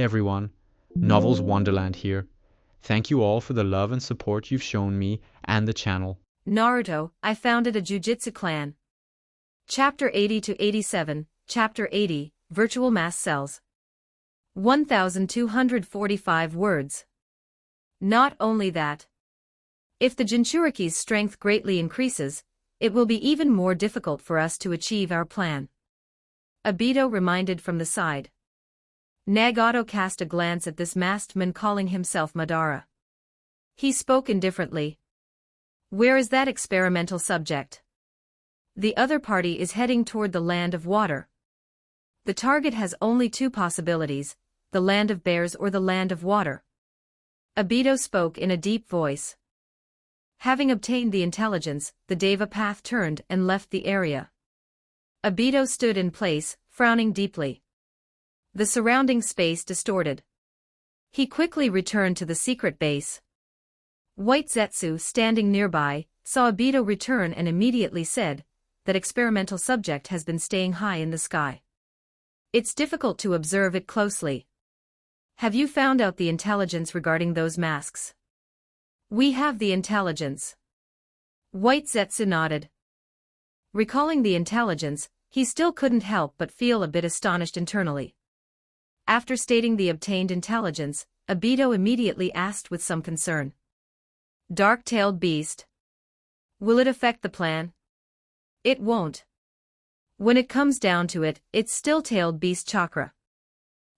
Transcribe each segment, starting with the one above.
everyone, Novels Wonderland here. Thank you all for the love and support you've shown me and the channel. Naruto, I founded a Jujutsu Clan. Chapter 80 to 87, Chapter 80, Virtual Mass Cells. 1,245 words. Not only that. If the Jinchuriki's strength greatly increases, it will be even more difficult for us to achieve our plan. Obito reminded from the side. Nagato cast a glance at this masked man calling himself Madara. He spoke indifferently. Where is that experimental subject? The other party is heading toward the land of water. The target has only two possibilities, the land of bears or the land of water. Obito spoke in a deep voice. Having obtained the intelligence, the Deva path turned and left the area. Obito stood in place, frowning deeply. The surrounding space distorted. He quickly returned to the secret base. White Zetsu, standing nearby, saw Obito return and immediately said, "That experimental subject has been staying high in the sky. It's difficult to observe it closely. Have you found out the intelligence regarding those masks?" "We have the intelligence." White Zetsu nodded. Recalling the intelligence, he still couldn't help but feel a bit astonished internally. After stating the obtained intelligence, Obito immediately asked with some concern. "Dark-tailed beast. Will it affect the plan?" "It won't. When it comes down to it, it's still tailed beast chakra.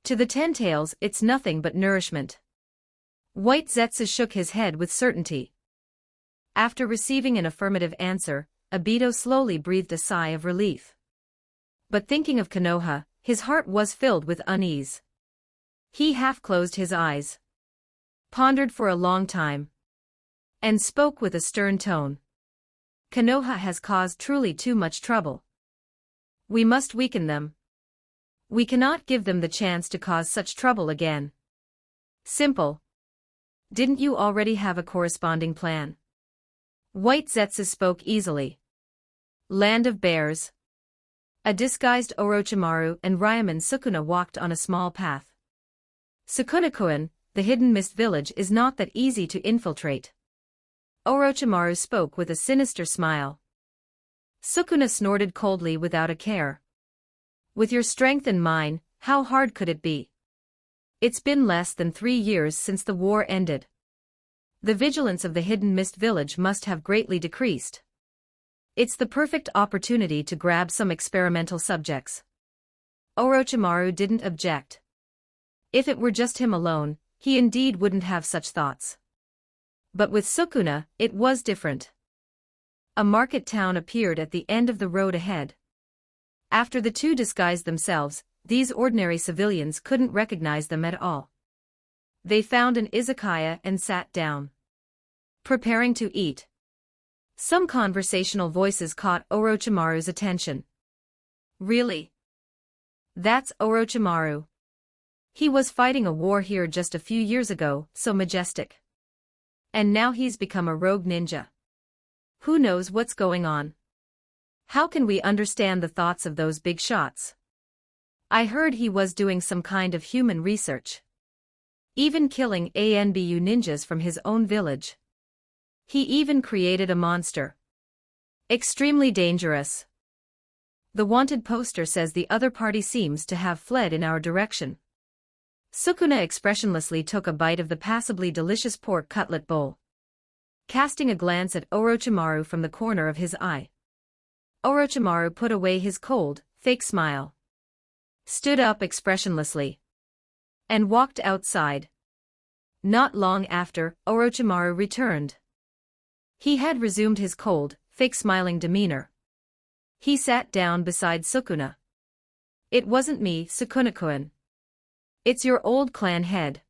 To the 10 tails, it's nothing but nourishment." White Zetsu shook his head with certainty. After receiving an affirmative answer, Obito slowly breathed a sigh of relief. But thinking of Konoha, his heart was filled with unease. He half closed his eyes, pondered for a long time, and spoke with a stern tone. "Konoha has caused truly too much trouble. We must weaken them. We cannot give them the chance to cause such trouble again." "Simple. Didn't you already have a corresponding plan?" White Zetsu spoke easily. "Land of Bears." A disguised Orochimaru and Ryomen Sukuna walked on a small path. "Sukuna-kun, the hidden mist village is not that easy to infiltrate." Orochimaru spoke with a sinister smile. Sukuna snorted coldly without a care. "With your strength and mine, how hard could it be? It's been less than 3 years since the war ended. The vigilance of the hidden mist village must have greatly decreased. It's the perfect opportunity to grab some experimental subjects." Orochimaru didn't object. If it were just him alone, he indeed wouldn't have such thoughts. But with Sukuna, it was different. A market town appeared at the end of the road ahead. After the two disguised themselves, these ordinary civilians couldn't recognize them at all. They found an izakaya and sat down, preparing to eat. Some conversational voices caught Orochimaru's attention. "Really? That's Orochimaru. He was fighting a war here just a few years ago, so majestic. And now he's become a rogue ninja. Who knows what's going on? How can we understand the thoughts of those big shots? I heard he was doing some kind of human research. Even killing ANBU ninjas from his own village. He even created a monster. Extremely dangerous. The wanted poster says the other party seems to have fled in our direction." Sukuna expressionlessly took a bite of the passably delicious pork cutlet bowl, casting a glance at Orochimaru from the corner of his eye. Orochimaru put away his cold, fake smile, stood up expressionlessly, and walked outside. Not long after, Orochimaru returned. He had resumed his cold, fake smiling demeanor. He sat down beside Sukuna. "It wasn't me, Sukuna-kun. It's your old clan head."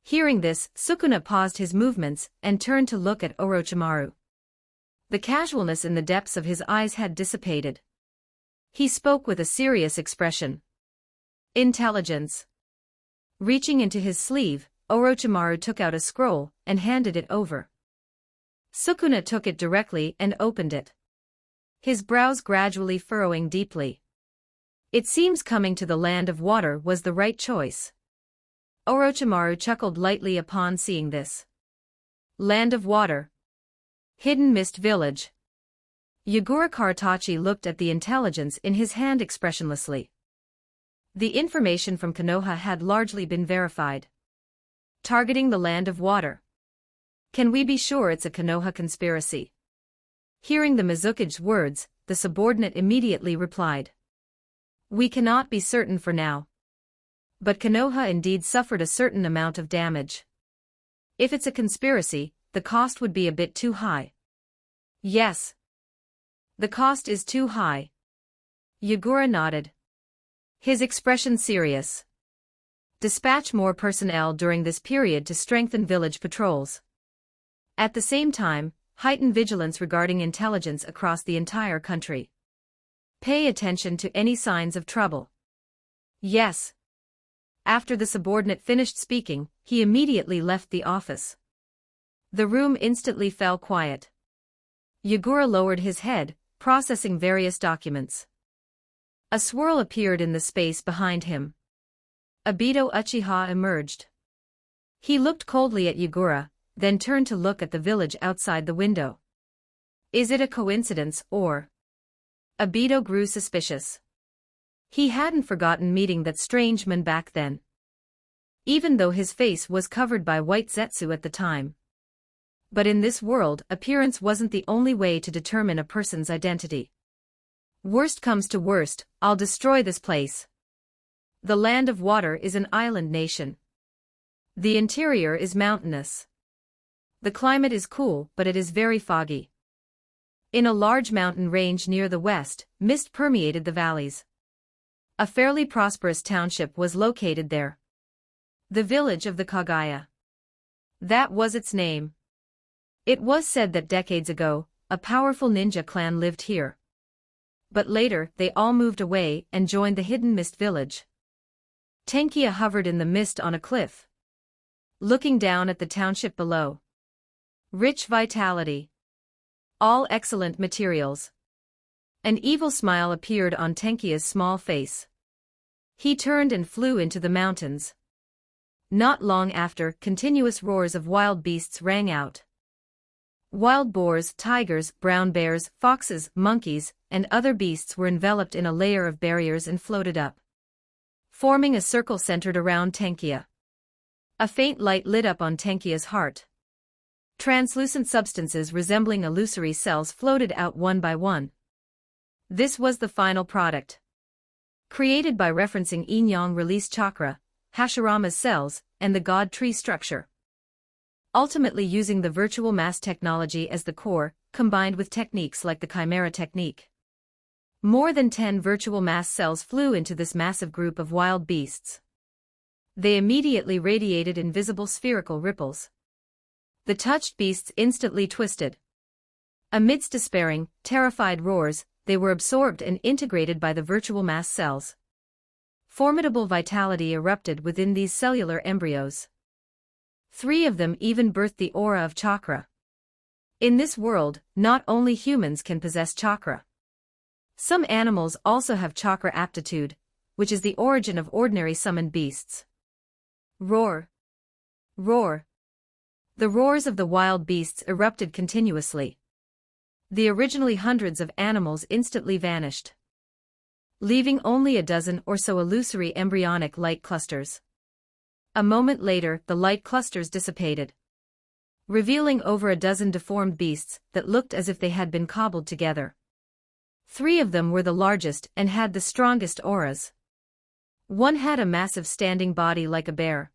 Hearing this, Sukuna paused his movements and turned to look at Orochimaru. The casualness in the depths of his eyes had dissipated. He spoke with a serious expression. "Intelligence." Reaching into his sleeve, Orochimaru took out a scroll and handed it over. Sukuna took it directly and opened it, his brows gradually furrowing deeply. It seems coming to the land of water was the right choice. Orochimaru chuckled lightly upon seeing this. Land of Water. Hidden Mist Village. Yagura Karatachi looked at the intelligence in his hand expressionlessly. The information from Konoha had largely been verified. Targeting the Land of Water. Can we be sure it's a Konoha conspiracy? Hearing the Mizuki's words, the subordinate immediately replied. We cannot be certain for now. But Konoha indeed suffered a certain amount of damage. If it's a conspiracy, the cost would be a bit too high. Yes. The cost is too high. Yagura nodded. His expression serious. Dispatch more personnel during this period to strengthen village patrols. At the same time, heighten vigilance regarding intelligence across the entire country. Pay attention to any signs of trouble. Yes. After the subordinate finished speaking, he immediately left the office. The room instantly fell quiet. Yagura lowered his head, processing various documents. A swirl appeared in the space behind him. Obito Uchiha emerged. He looked coldly at Yagura, then turned to look at the village outside the window. Is it a coincidence or? Obito grew suspicious. He hadn't forgotten meeting that strange man back then. Even though his face was covered by white zetsu at the time. But in this world, appearance wasn't the only way to determine a person's identity. Worst comes to worst, I'll destroy this place. The Land of Water is an island nation. The interior is mountainous. The climate is cool, but it is very foggy. In a large mountain range near the west, mist permeated the valleys. A fairly prosperous township was located there. The village of the Kagaya. That was its name. It was said that decades ago, a powerful ninja clan lived here. But later, they all moved away and joined the hidden mist village. Tenkia hovered in the mist on a cliff, looking down at the township below. Rich vitality. All excellent materials. An evil smile appeared on Tenkia's small face. He turned and flew into the mountains. Not long after, continuous roars of wild beasts rang out. Wild boars, tigers, brown bears, foxes, monkeys, and other beasts were enveloped in a layer of barriers and floated up, forming a circle centered around Tenkia. A faint light lit up on Tenkia's heart. Translucent substances resembling illusory cells floated out one by one. This was the final product. Created by referencing yin-yang release chakra, Hashirama's cells, and the god tree structure. Ultimately using the virtual mass technology as the core, combined with techniques like the Chimera technique. More than 10 virtual mass cells flew into this massive group of wild beasts. They immediately radiated invisible spherical ripples. The touched beasts instantly twisted. Amidst despairing, terrified roars, they were absorbed and integrated by the virtual mass cells. Formidable vitality erupted within these cellular embryos. 3 of them even birthed the aura of chakra. In this world, not only humans can possess chakra. Some animals also have chakra aptitude, which is the origin of ordinary summoned beasts. Roar. Roar. The roars of the wild beasts erupted continuously. The originally hundreds of animals instantly vanished, leaving only a dozen or so illusory embryonic light clusters. A moment later, the light clusters dissipated, revealing over a dozen deformed beasts that looked as if they had been cobbled together. 3 of them were the largest and had the strongest auras. One had a massive standing body like a bear,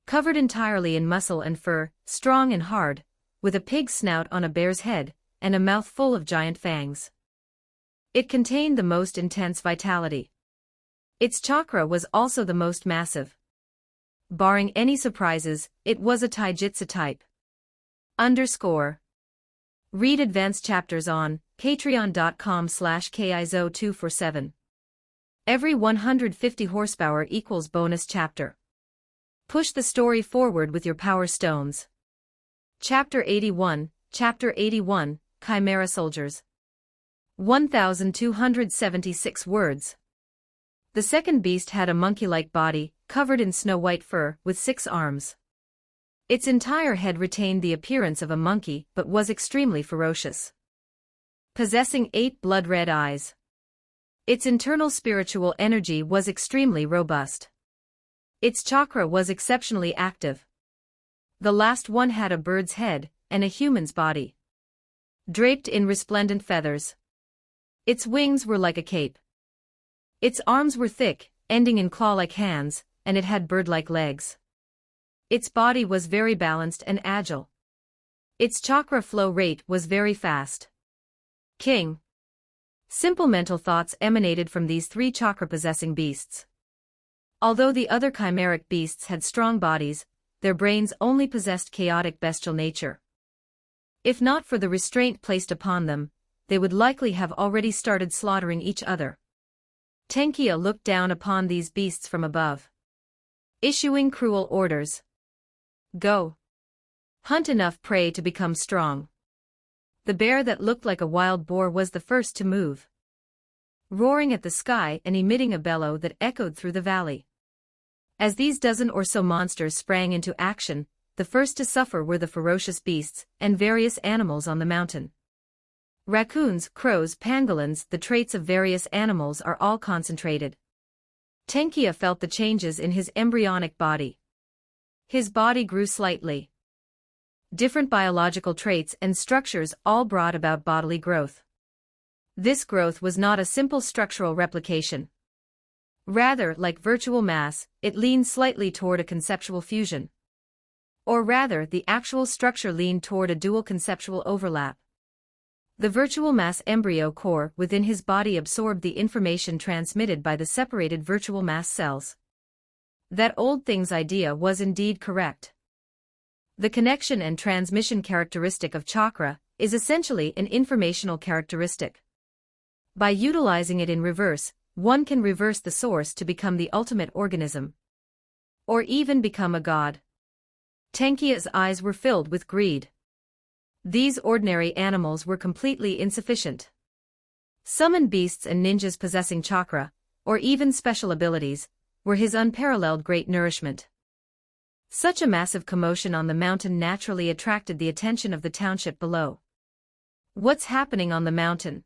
covered entirely in muscle and fur, strong and hard, with a pig's snout on a bear's head, and a mouth full of giant fangs. It contained the most intense vitality. Its chakra was also the most massive. Barring any surprises, it was a taijutsu type. Read advanced chapters on patreon.com/kizo247. Every 150 horsepower equals bonus chapter. Push the story forward with your power stones. Chapter 81, Chimera Soldiers. 1,276 words. The second beast had a monkey-like body, covered in snow-white fur, with 6 arms. Its entire head retained the appearance of a monkey but was extremely ferocious, possessing 8 blood-red eyes. Its internal spiritual energy was extremely robust. Its chakra was exceptionally active. The last one had a bird's head and a human's body, draped in resplendent feathers. Its wings were like a cape. Its arms were thick, ending in claw-like hands, and it had bird-like legs. Its body was very balanced and agile. Its chakra flow rate was very fast. King. Simple mental thoughts emanated from these 3 chakra-possessing beasts. Although the other chimeric beasts had strong bodies, their brains only possessed chaotic bestial nature. If not for the restraint placed upon them, they would likely have already started slaughtering each other. Tenkia looked down upon these beasts from above, issuing cruel orders. Go. Hunt enough prey to become strong. The bear that looked like a wild boar was the first to move, roaring at the sky and emitting a bellow that echoed through the valley. As these dozen or so monsters sprang into action, the first to suffer were the ferocious beasts and various animals on the mountain. Raccoons, crows, pangolins, the traits of various animals are all concentrated. Tenkia felt the changes in his embryonic body. His body grew slightly. Different biological traits and structures all brought about bodily growth. This growth was not a simple structural replication. Rather, like virtual mass, it leaned slightly toward a conceptual fusion. Or rather, the actual structure leaned toward a dual conceptual overlap. The virtual mass embryo core within his body absorbed the information transmitted by the separated virtual mass cells. That old thing's idea was indeed correct. The connection and transmission characteristic of chakra is essentially an informational characteristic. By utilizing it in reverse, one can reverse the source to become the ultimate organism. Or even become a god. Tenkia's eyes were filled with greed. These ordinary animals were completely insufficient. Summon beasts and ninjas possessing chakra, or even special abilities, were his unparalleled great nourishment. Such a massive commotion on the mountain naturally attracted the attention of the township below. What's happening on the mountain?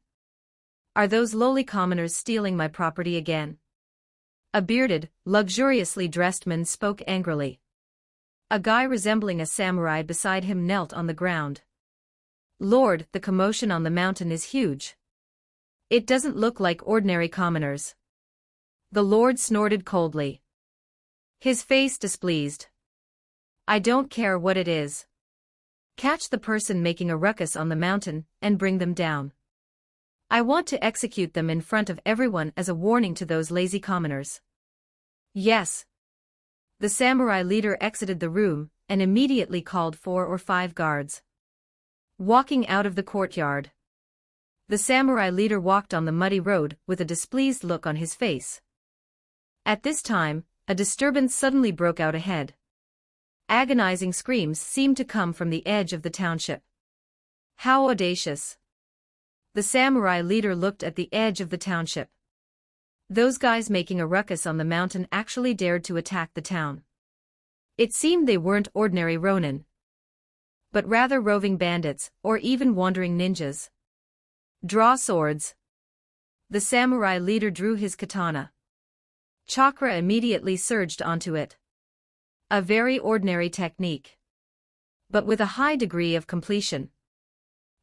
Are those lowly commoners stealing my property again? A bearded, luxuriously dressed man spoke angrily. A guy resembling a samurai beside him knelt on the ground. Lord, the commotion on the mountain is huge. It doesn't look like ordinary commoners. The Lord snorted coldly, his face displeased. I don't care what it is. Catch the person making a ruckus on the mountain and bring them down. I want to execute them in front of everyone as a warning to those lazy commoners. Yes. The samurai leader exited the room and immediately called 4 or 5 guards. Walking out of the courtyard, the samurai leader walked on the muddy road with a displeased look on his face. At this time, a disturbance suddenly broke out ahead. Agonizing screams seemed to come from the edge of the township. How audacious! The samurai leader looked at the edge of the township. Those guys making a ruckus on the mountain actually dared to attack the town. It seemed they weren't ordinary ronin, but rather roving bandits or even wandering ninjas. Draw swords. The samurai leader drew his katana. Chakra immediately surged onto it. A very ordinary technique, but with a high degree of completion.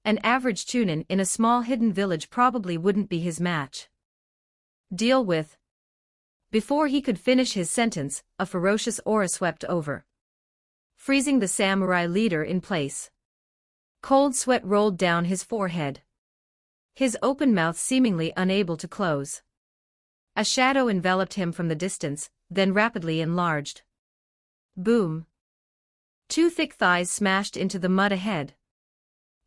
An average chunin in a small hidden village probably wouldn't be his match. Deal with. Before he could finish his sentence, a ferocious aura swept over, freezing the samurai leader in place. Cold sweat rolled down his forehead, his open mouth seemingly unable to close. A shadow enveloped him from the distance, then rapidly enlarged. Boom. 2 thick thighs smashed into the mud ahead,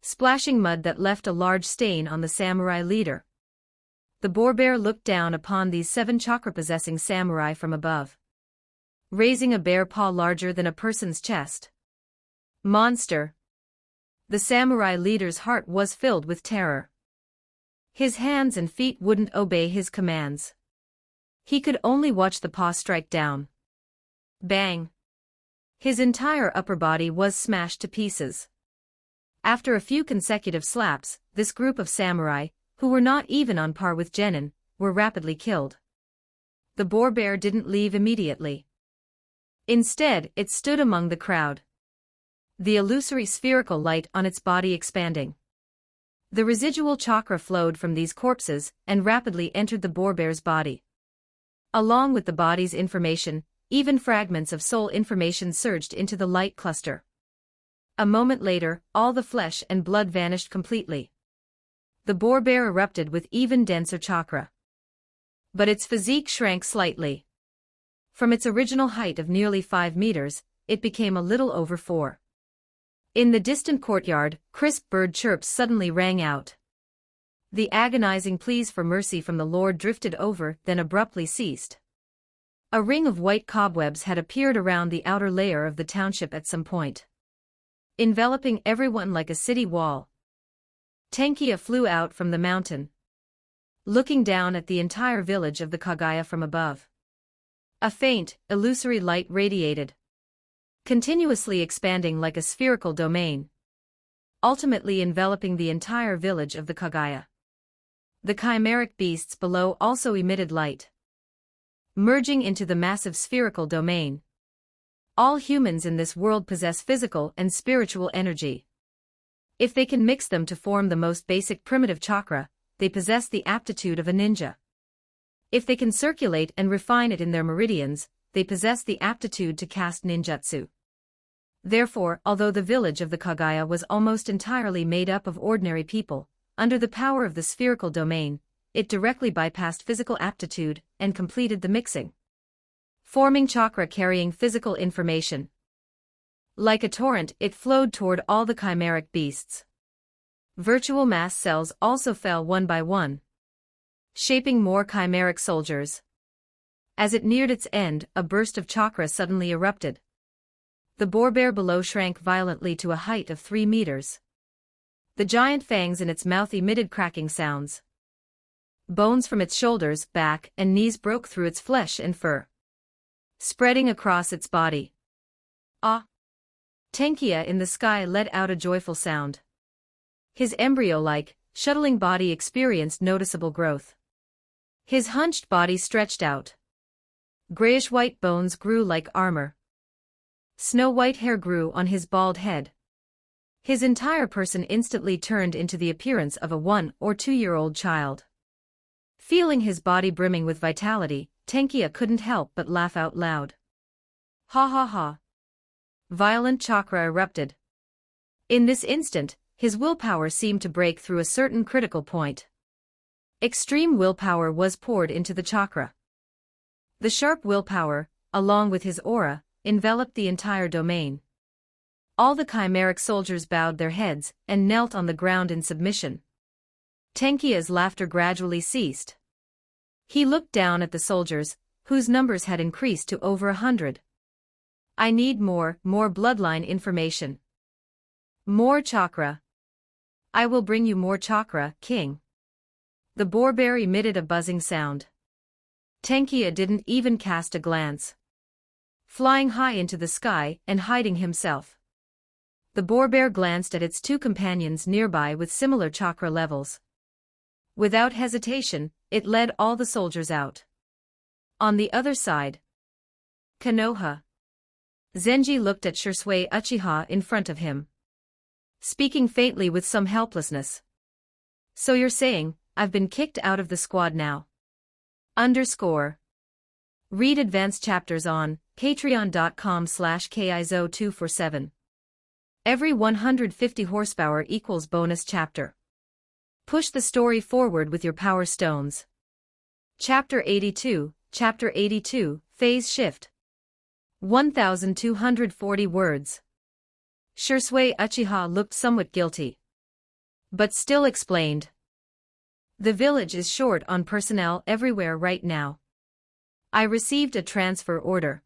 splashing mud that left a large stain on the samurai leader. The boar bear looked down upon these 7 chakra-possessing samurai from above, raising a bear paw larger than a person's chest. Monster! The samurai leader's heart was filled with terror. His hands and feet wouldn't obey his commands. He could only watch the paw strike down. Bang! His entire upper body was smashed to pieces. After a few consecutive slaps, this group of samurai, who were not even on par with genin, were rapidly killed. The boar bear didn't leave immediately. Instead, it stood among the crowd. The illusory spherical light on its body expanding. The residual chakra flowed from these corpses and rapidly entered the boar bear's body. Along with the body's information, even fragments of soul information surged into the light cluster. A moment later, all the flesh and blood vanished completely. The boar bear erupted with even denser chakra. But its physique shrank slightly. From its original height of nearly 5 meters, it became a little over 4. In the distant courtyard, crisp bird chirps suddenly rang out. The agonizing pleas for mercy from the Lord drifted over, then abruptly ceased. A ring of white cobwebs had appeared around the outer layer of the township at some point, enveloping everyone like a city wall. Tenkia flew out from the mountain, looking down at the entire village of the Kagaya from above. A faint, illusory light radiated, continuously expanding like a spherical domain, ultimately enveloping the entire village of the Kagaya. The chimeric beasts below also emitted light, merging into the massive spherical domain. All humans in this world possess physical and spiritual energy. If they can mix them to form the most basic primitive chakra, they possess the aptitude of a ninja. If they can circulate and refine it in their meridians, they possess the aptitude to cast ninjutsu. Therefore, although the village of the Kagaya was almost entirely made up of ordinary people, under the power of the spherical domain, it directly bypassed physical aptitude and completed the mixing, forming chakra carrying physical information. Like a torrent, it flowed toward all the chimeric beasts. Virtual mass cells also fell one by one, shaping more chimeric soldiers. As it neared its end, a burst of chakra suddenly erupted. The boar bear below shrank violently to a height of 3 meters. The giant fangs in its mouth emitted cracking sounds. Bones from its shoulders, back, and knees broke through its flesh and fur, spreading across its body. Ah! Tenkia in the sky let out a joyful sound. His embryo-like, shuttling body experienced noticeable growth. His hunched body stretched out. Grayish-white bones grew like armor. Snow-white hair grew on his bald head. His entire person instantly turned into the appearance of a 1- or 2-year-old child. Feeling his body brimming with vitality, Tenkia couldn't help but laugh out loud. Ha ha ha. Violent chakra erupted. In this instant, his willpower seemed to break through a certain critical point. Extreme willpower was poured into the chakra. The sharp willpower, along with his aura, enveloped the entire domain. All the chimeric soldiers bowed their heads and knelt on the ground in submission. Tenkia's laughter gradually ceased. He looked down at the soldiers, whose numbers had increased to over 100. I need more bloodline information. More chakra. I will bring you more chakra, king. The boar bear emitted a buzzing sound. Tenkia didn't even cast a glance. Flying high into the sky and hiding himself, the boar bear glanced at its 2 companions nearby with similar chakra levels. Without hesitation, it led all the soldiers out. On the other side, Konoha. Zenji looked at Shisui Uchiha in front of him, speaking faintly with some helplessness. So you're saying, I've been kicked out of the squad now? Read advanced chapters on patreon.com/kizo247. Every 150 horsepower equals bonus chapter. Push the story forward with your power stones. Chapter 82, Phase Shift. 1,240 words. Shisui Uchiha looked somewhat guilty, but still explained. The village is short on personnel everywhere right now. I received a transfer order.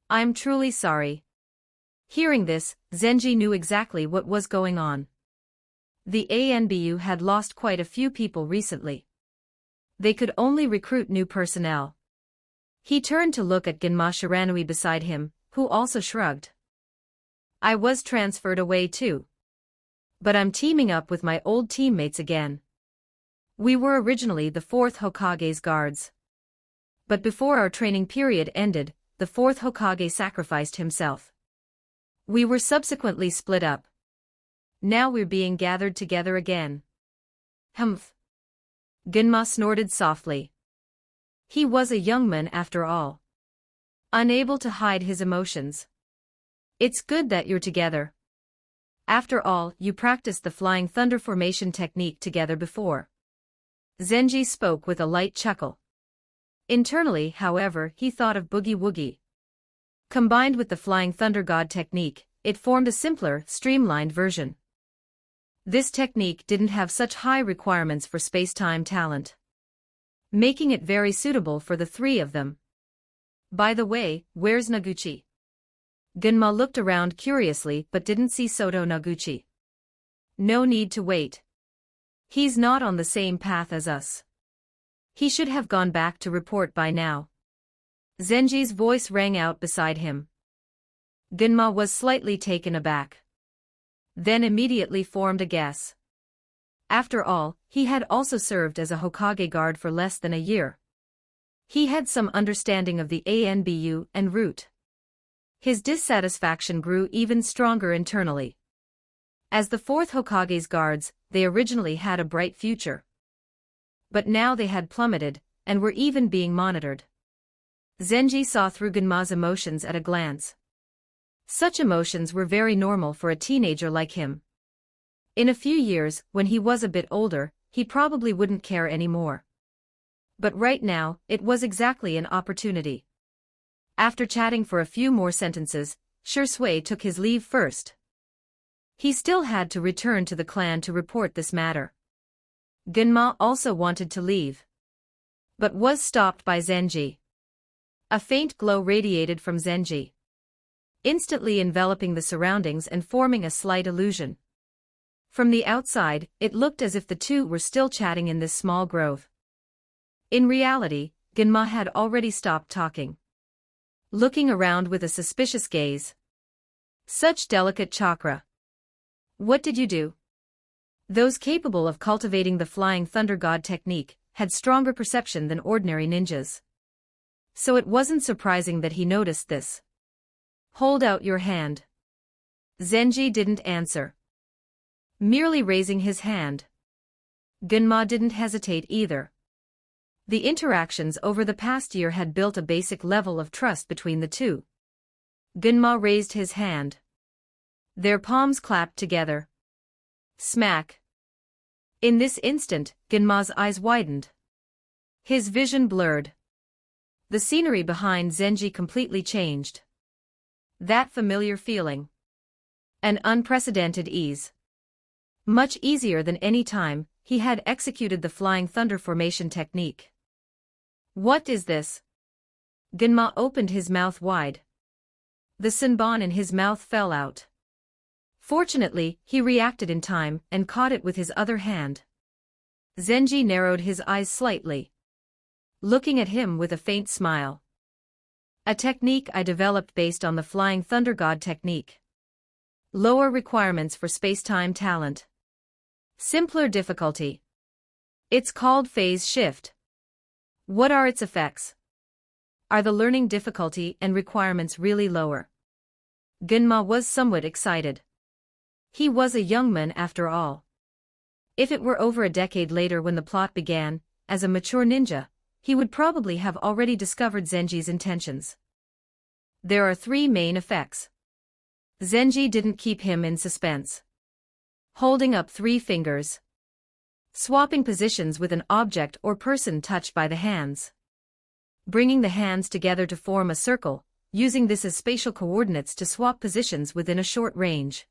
I'm truly sorry. Hearing this, Zenji knew exactly what was going on. The ANBU had lost quite a few people recently. They could only recruit new personnel. He turned to look at Genma Shiranui beside him, who also shrugged. I was transferred away too. But I'm teaming up with my old teammates again. We were originally the 4th Hokage's guards. But before our training period ended, the 4th Hokage sacrificed himself. We were subsequently split up. Now we're being gathered together again. Humph. Genma snorted softly. He was a young man after all. Unable to hide his emotions. It's good that you're together. After all, you practiced the Flying Thunder formation technique together before. Zenji spoke with a light chuckle. Internally, however, he thought of Boogie Woogie. Combined with the Flying Thunder God technique, it formed a simpler, streamlined version. This technique didn't have such high requirements for space-time talent, making it very suitable for the three of them. By the way, where's Noguchi? Genma looked around curiously but didn't see Soto Noguchi. No need to wait. He's not on the same path as us. He should have gone back to report by now. Zenji's voice rang out beside him. Genma was slightly taken aback. Then immediately formed a guess. After all, he had also served as a Hokage guard for less than a year. He had some understanding of the ANBU en route. His dissatisfaction grew even stronger internally. As the 4th Hokage's guards, they originally had a bright future. But now they had plummeted, and were even being monitored. Zenji saw through Genma's emotions at a glance. Such emotions were very normal for a teenager like him. In a few years, when he was a bit older, he probably wouldn't care anymore. But right now, it was exactly an opportunity. After chatting for a few more sentences, Shui took his leave first. He still had to return to the clan to report this matter. Genma also wanted to leave, but was stopped by Zenji. A faint glow radiated from Zenji, instantly enveloping the surroundings and forming a slight illusion. From the outside, it looked as if the two were still chatting in this small grove. In reality, Genma had already stopped talking, looking around with a suspicious gaze. Such delicate chakra. What did you do? Those capable of cultivating the Flying Thunder God technique had stronger perception than ordinary ninjas. So it wasn't surprising that he noticed this. Hold out your hand. Zenji didn't answer, merely raising his hand. Genma didn't hesitate either. The interactions over the past year had built a basic level of trust between the two. Genma raised his hand. Their palms clapped together. Smack. In this instant, Genma's eyes widened. His vision blurred. The scenery behind Zenji completely changed. That familiar feeling. An unprecedented ease. Much easier than any time he had executed the Flying Thunder formation technique. What is this? Genma opened his mouth wide. The senbon in his mouth fell out. Fortunately, he reacted in time and caught it with his other hand. Zenji narrowed his eyes slightly, looking at him with a faint smile. A technique I developed based on the Flying Thunder God technique. Lower requirements for space-time talent. Simpler difficulty. It's called phase shift. What are its effects? Are the learning difficulty and requirements really lower? Genma was somewhat excited. He was a young man after all. If it were over a decade later when the plot began, as a mature ninja, he would probably have already discovered Zenji's intentions. There are 3 main effects. Zenji didn't keep him in suspense. Holding up 3 fingers. Swapping positions with an object or person touched by the hands. Bringing the hands together to form a circle, using this as spatial coordinates to swap positions within a short range.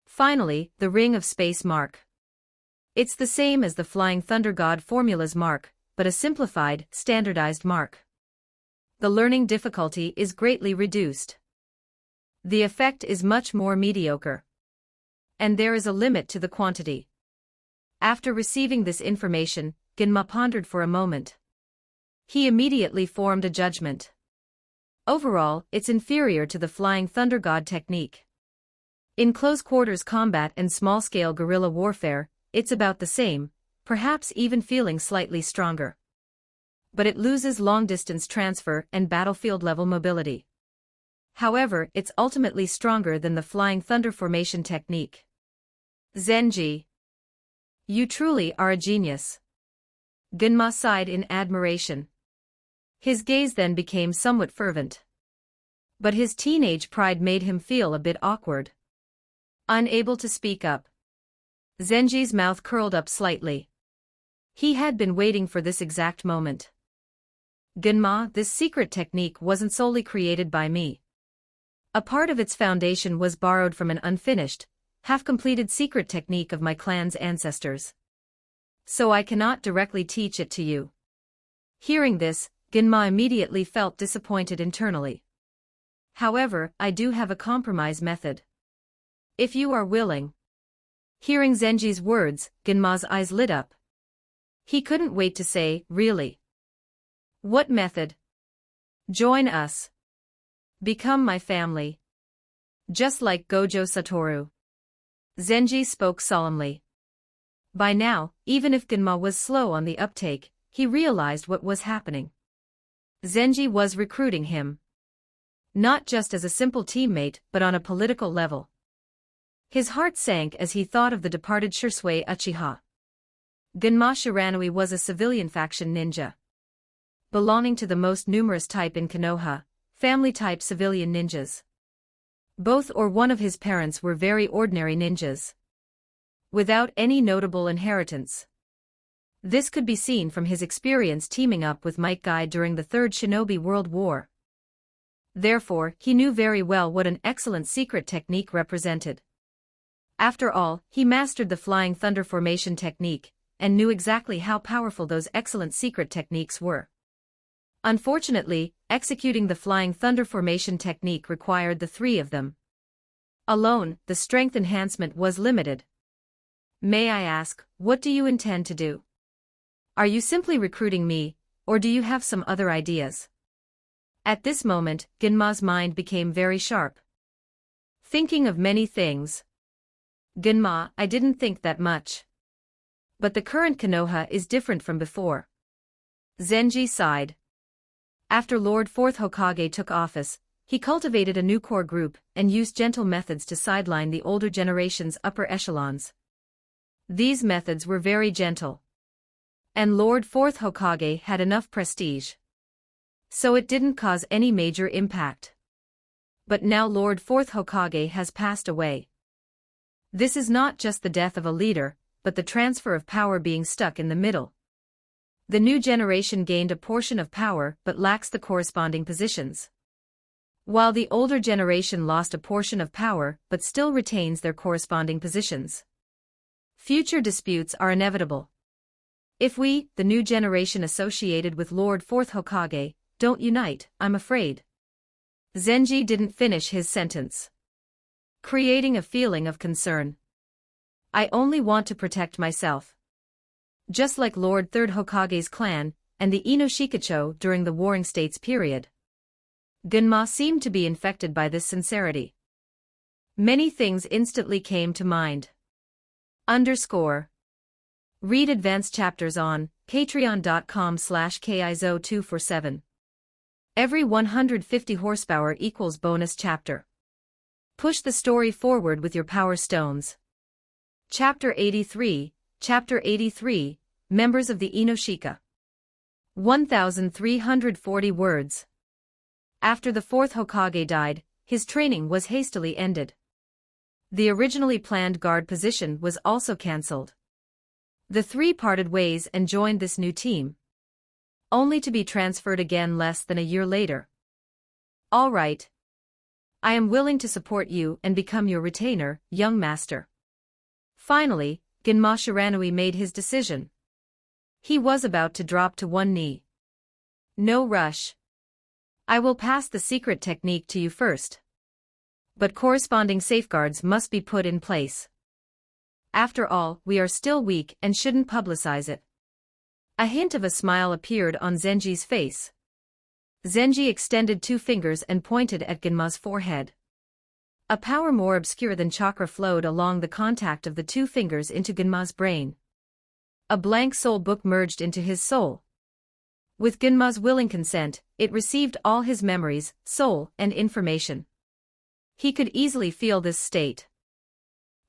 Finally, the ring of space mark. It's the same as the Flying Thunder God formula's mark, but a simplified, standardized mark. The learning difficulty is greatly reduced. The effect is much more mediocre. And there is a limit to the quantity. After receiving this information, Genma pondered for a moment. He immediately formed a judgment. Overall, it's inferior to the Flying Thunder God technique. In close-quarters combat and small-scale guerrilla warfare, it's about the same, perhaps even feeling slightly stronger. But it loses long-distance transfer and battlefield-level mobility. However, it's ultimately stronger than the Flying Thunder formation technique. Zenji, you truly are a genius. Gunma sighed in admiration. His gaze then became somewhat fervent. But his teenage pride made him feel a bit awkward. Unable to speak up, Zenji's mouth curled up slightly. He had been waiting for this exact moment. Gunma, this secret technique wasn't solely created by me. A part of its foundation was borrowed from an unfinished, half-completed secret technique of my clan's ancestors. So I cannot directly teach it to you. Hearing this, Gunma immediately felt disappointed internally. However, I do have a compromise method. If you are willing. Hearing Zenji's words, Gunma's eyes lit up. He couldn't wait to say, really? What method? Join us. Become my family. Just like Gojo Satoru. Zenji spoke solemnly. By now, even if Gunma was slow on the uptake, he realized what was happening. Zenji was recruiting him. Not just as a simple teammate, but on a political level. His heart sank as he thought of the departed Shisui Uchiha. Gunma Shiranui was a civilian faction ninja. Belonging to the most numerous type in Konoha, family-type civilian ninjas. Both or one of his parents were very ordinary ninjas. Without any notable inheritance. This could be seen from his experience teaming up with Might Guy during the Third Shinobi World War. Therefore, he knew very well what an excellent secret technique represented. After all, he mastered the Flying Thunder formation technique, and knew exactly how powerful those excellent secret techniques were. Unfortunately, executing the Flying Thunder formation technique required the three of them. Alone, the strength enhancement was limited. May I ask, what do you intend to do? Are you simply recruiting me, or do you have some other ideas? At this moment, Gunma's mind became very sharp. Thinking of many things. Gunma, I didn't think that much. But the current Konoha is different from before. Zenji sighed. After Lord 4th Hokage took office, he cultivated a new core group and used gentle methods to sideline the older generation's upper echelons. These methods were very gentle. And Lord 4th Hokage had enough prestige. So it didn't cause any major impact. But now Lord 4th Hokage has passed away. This is not just the death of a leader, but the transfer of power being stuck in the middle. The new generation gained a portion of power but lacks the corresponding positions. While the older generation lost a portion of power but still retains their corresponding positions. Future disputes are inevitable. If we, the new generation associated with Lord 4th Hokage, don't unite, I'm afraid. Zenji didn't finish his sentence, creating a feeling of concern. I only want to protect myself. Just like Lord 3rd Hokage's clan, and the Inoshikacho during the Warring States period. Gunma seemed to be infected by this sincerity. Many things instantly came to mind. Read advanced chapters on patreon.com/kizo247. Every 150 horsepower equals bonus chapter. Push the story forward with your power stones. Chapter 83, Members of the Inoshika. 1,340 words. After the 4th Hokage died, his training was hastily ended. The originally planned guard position was also cancelled. The three parted ways and joined this new team. Only to be transferred again less than a year later. All right. I am willing to support you and become your retainer, young master. Finally, Gunma Shiranui made his decision. He was about to drop to one knee. No rush. I will pass the secret technique to you first. But corresponding safeguards must be put in place. After all, we are still weak and shouldn't publicize it. A hint of a smile appeared on Zenji's face. Zenji extended 2 fingers and pointed at Genma's forehead. A power more obscure than chakra flowed along the contact of the 2 fingers into Genma's brain. A blank soul book merged into his soul. With Genma's willing consent, it received all his memories, soul, and information. He could easily feel this state.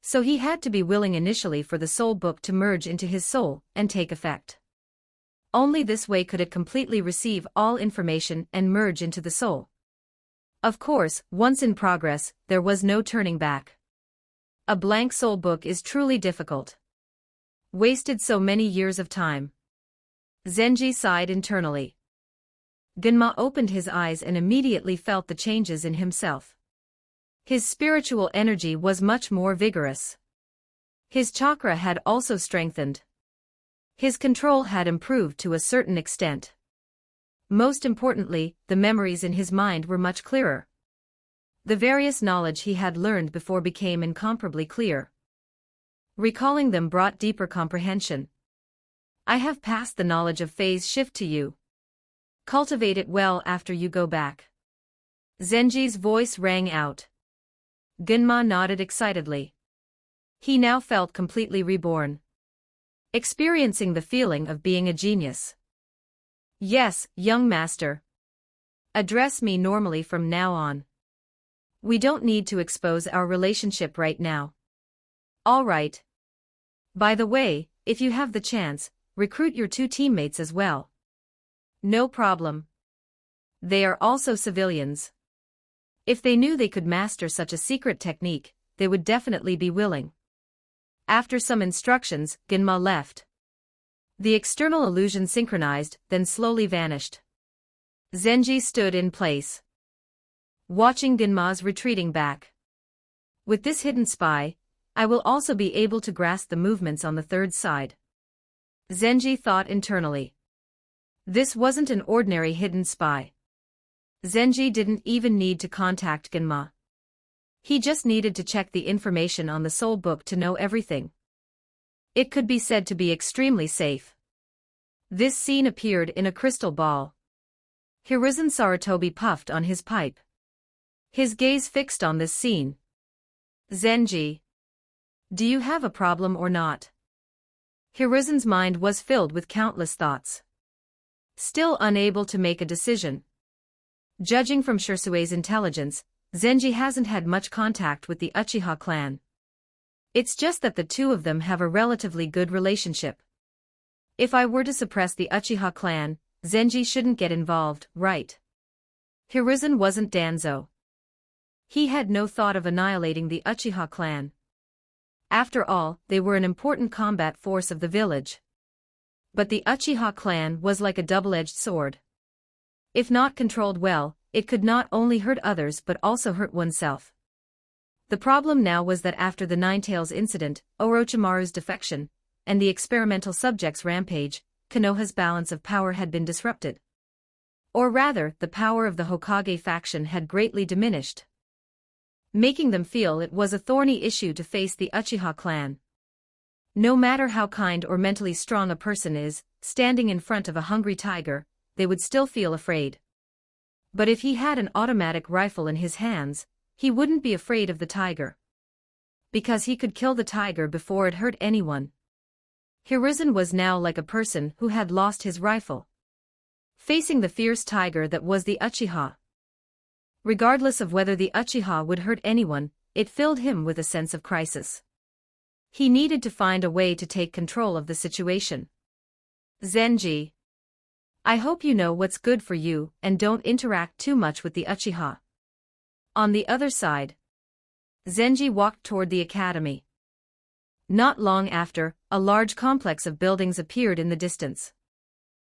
So he had to be willing initially for the soul book to merge into his soul and take effect. Only this way could it completely receive all information and merge into the soul. Of course, once in progress, there was no turning back. A blank soul book is truly difficult. Wasted so many years of time. Zenji sighed internally. Genma opened his eyes and immediately felt the changes in himself. His spiritual energy was much more vigorous. His chakra had also strengthened. His control had improved to a certain extent. Most importantly, the memories in his mind were much clearer. The various knowledge he had learned before became incomparably clear. Recalling them brought deeper comprehension. I have passed the knowledge of phase shift to you. Cultivate it well after you go back. Zenji's voice rang out. Genma nodded excitedly. He now felt completely reborn. Experiencing the feeling of being a genius. Yes, young master. Address me normally from now on. We don't need to expose our relationship right now. All right. By the way, if you have the chance, recruit your 2 teammates as well. No problem. They are also civilians. If they knew they could master such a secret technique, they would definitely be willing. After some instructions, Genma left. The external illusion synchronized, then slowly vanished. Zenji stood in place, watching Genma's retreating back. With this hidden spy, I will also be able to grasp the movements on the 3rd side. Zenji thought internally. This wasn't an ordinary hidden spy. Zenji didn't even need to contact Genma. He just needed to check the information on the soul book to know everything. It could be said to be extremely safe. This scene appeared in a crystal ball. Hiruzen Sarutobi puffed on his pipe. His gaze fixed on this scene. Zenji. Do you have a problem or not? Hiruzen's mind was filled with countless thoughts. Still unable to make a decision. Judging from Shirsue's intelligence, Zenji hasn't had much contact with the Uchiha clan. It's just that the 2 of them have a relatively good relationship. If I were to suppress the Uchiha clan, Zenji shouldn't get involved, right? Hiruzen wasn't Danzo. He had no thought of annihilating the Uchiha clan. After all, they were an important combat force of the village. But the Uchiha clan was like a double-edged sword. If not controlled well, it could not only hurt others but also hurt oneself. The problem now was that after the Ninetales incident, Orochimaru's defection, and the experimental subject's rampage, Konoha's balance of power had been disrupted. Or rather, the power of the Hokage faction had greatly diminished, making them feel it was a thorny issue to face the Uchiha clan. No matter how kind or mentally strong a person is, standing in front of a hungry tiger, they would still feel afraid. But if he had an automatic rifle in his hands, he wouldn't be afraid of the tiger. Because he could kill the tiger before it hurt anyone. Hiruzen was now like a person who had lost his rifle, facing the fierce tiger that was the Uchiha. Regardless of whether the Uchiha would hurt anyone, it filled him with a sense of crisis. He needed to find a way to take control of the situation. Zenji. I hope you know what's good for you and don't interact too much with the Uchiha. On the other side, Zenji walked toward the academy. Not long after, a large complex of buildings appeared in the distance.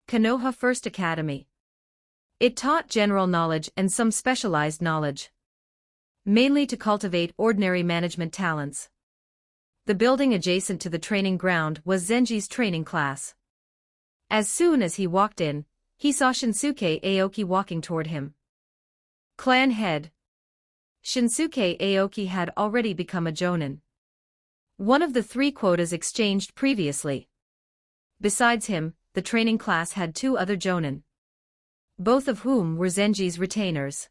Konoha First Academy. It taught general knowledge and some specialized knowledge, mainly to cultivate ordinary management talents. The building adjacent to the training ground was Zenji's training class. As soon as he walked in, he saw Shinsuke Aoki walking toward him. Clan head. Shinsuke Aoki had already become a jonin, one of the 3 quotas exchanged previously. Besides him, the training class had 2 other jonin, both of whom were Zenji's retainers.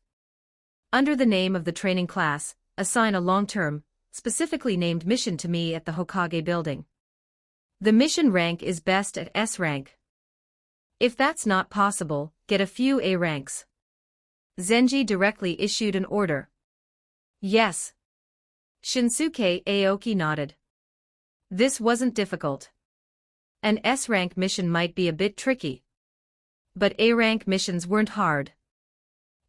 Under the name of the training class, assign a long-term, specifically named mission to me at the Hokage building. The mission rank is best at S rank. If that's not possible, get a few A ranks. Zenji directly issued an order. Yes. Shinsuke Aoki nodded. This wasn't difficult. An S-rank mission might be a bit tricky. But A-rank missions weren't hard.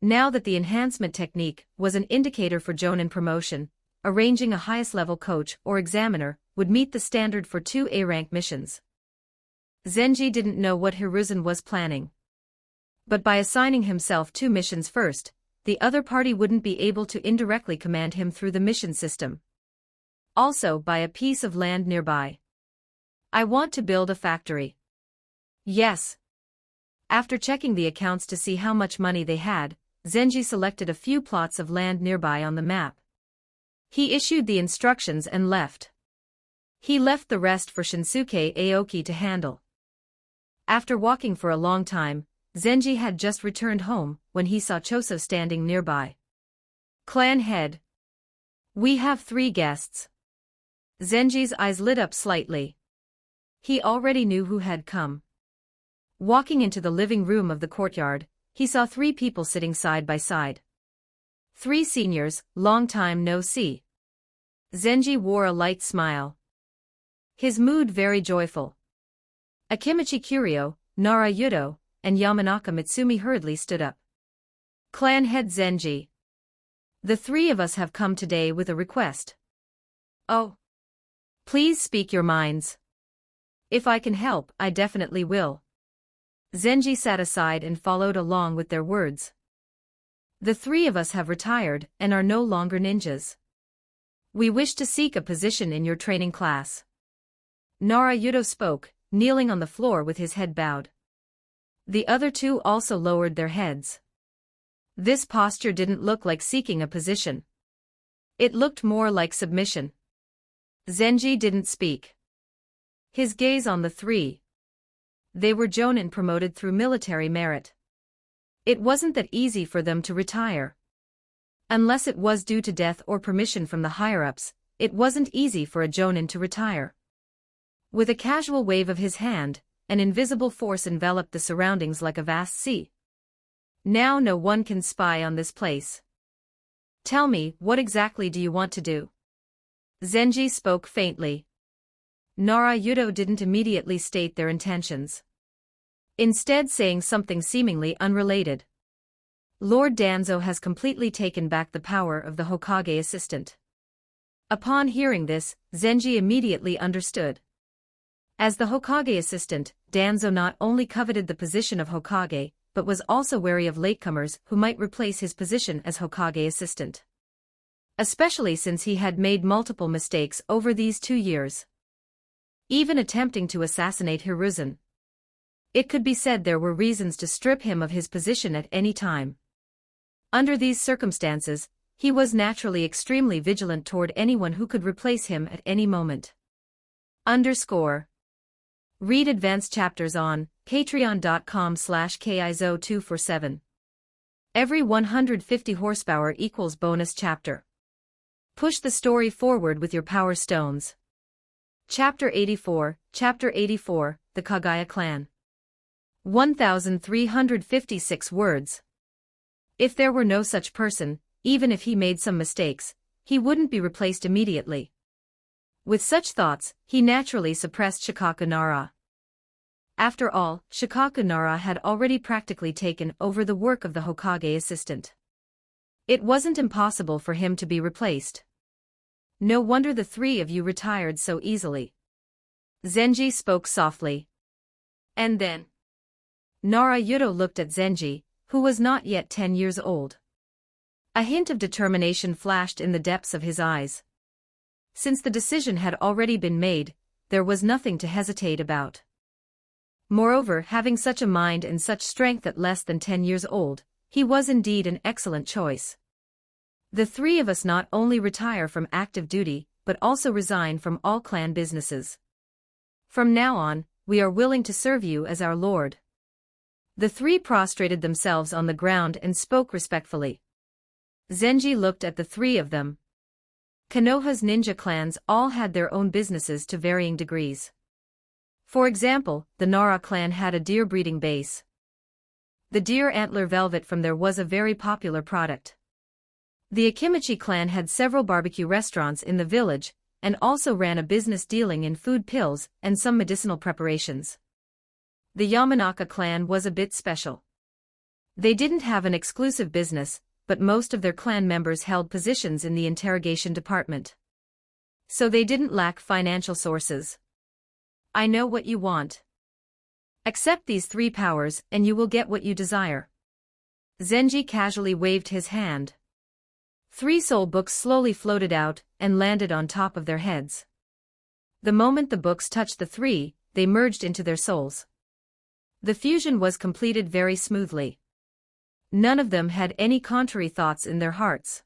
Now that the enhancement technique was an indicator for jonin promotion, arranging a highest-level coach or examiner would meet the standard for 2 A-rank missions. Zenji didn't know what Hiruzen was planning. But by assigning himself 2 missions first, the other party wouldn't be able to indirectly command him through the mission system. Also buy a piece of land nearby. I want to build a factory. Yes. After checking the accounts to see how much money they had, Zenji selected a few plots of land nearby on the map. He issued the instructions and left. He left the rest for Shinsuke Aoki to handle. After walking for a long time, Zenji had just returned home when he saw Choso standing nearby. Clan head. We have 3 guests. Zenji's eyes lit up slightly. He already knew who had come. Walking into the living room of the courtyard, he saw 3 people sitting side by side. 3 seniors, long time no see. Zenji wore a light smile. His mood very joyful. Akimichi Kuryo, Nara Yudo, and Yamanaka Mitsumi hurriedly stood up. Clan head Zenji. The 3 of us have come today with a request. Oh. Please speak your minds. If I can help, I definitely will. Zenji sat aside and followed along with their words. The 3 of us have retired and are no longer ninjas. We wish to seek a position in your training class. Nara Yudo spoke, kneeling on the floor with his head bowed. The other 2 also lowered their heads. This posture didn't look like seeking a position. It looked more like submission. Zenji didn't speak. His gaze on the 3. They were jonin promoted through military merit. It wasn't that easy for them to retire. Unless it was due to death or permission from the higher-ups, it wasn't easy for a jonin to retire. With a casual wave of his hand, an invisible force enveloped the surroundings like a vast sea. Now no one can spy on this place. Tell me, what exactly do you want to do? Zenji spoke faintly. Nara Yudo didn't immediately state their intentions. Instead saying something seemingly unrelated. Lord Danzo has completely taken back the power of the Hokage assistant. Upon hearing this, Zenji immediately understood. As the Hokage assistant, Danzo not only coveted the position of Hokage, but was also wary of latecomers who might replace his position as Hokage assistant. Especially since he had made multiple mistakes over these 2 years. Even attempting to assassinate Hiruzen. It could be said there were reasons to strip him of his position at any time. Under these circumstances, he was naturally extremely vigilant toward anyone who could replace him at any moment. Read advanced chapters on patreon.com/kizo247. Every 150 horsepower equals bonus chapter. Push the story forward with your power stones. Chapter 84, The Kagaya Clan. 1,356 words. If there were no such person, even if he made some mistakes, he wouldn't be replaced immediately. With such thoughts, he naturally suppressed Shikaku Nara. After all, Shikaku Nara had already practically taken over the work of the Hokage assistant. It wasn't impossible for him to be replaced. No wonder the 3 of you retired so easily. Zenji spoke softly. And then? Nara Yudo looked at Zenji, who was not yet 10 years old. A hint of determination flashed in the depths of his eyes. Since the decision had already been made, there was nothing to hesitate about. Moreover, having such a mind and such strength at less than 10 years old, he was indeed an excellent choice. The 3 of us not only retire from active duty, but also resign from all clan businesses. From now on, we are willing to serve you as our lord. The three prostrated themselves on the ground and spoke respectfully. Zenji looked at the three of them. Konoha's ninja clans all had their own businesses to varying degrees. For example, the Nara clan had a deer breeding base. The deer antler velvet from there was a very popular product. The Akimichi clan had several barbecue restaurants in the village, and also ran a business dealing in food pills and some medicinal preparations. The Yamanaka clan was a bit special. They didn't have an exclusive business, but most of their clan members held positions in the interrogation department. So they didn't lack financial sources. I know what you want. Accept these three powers and you will get what you desire. Zenji casually waved his hand. 3 soul books slowly floated out and landed on top of their heads. The moment the books touched the three, they merged into their souls. The fusion was completed very smoothly. None of them had any contrary thoughts in their hearts.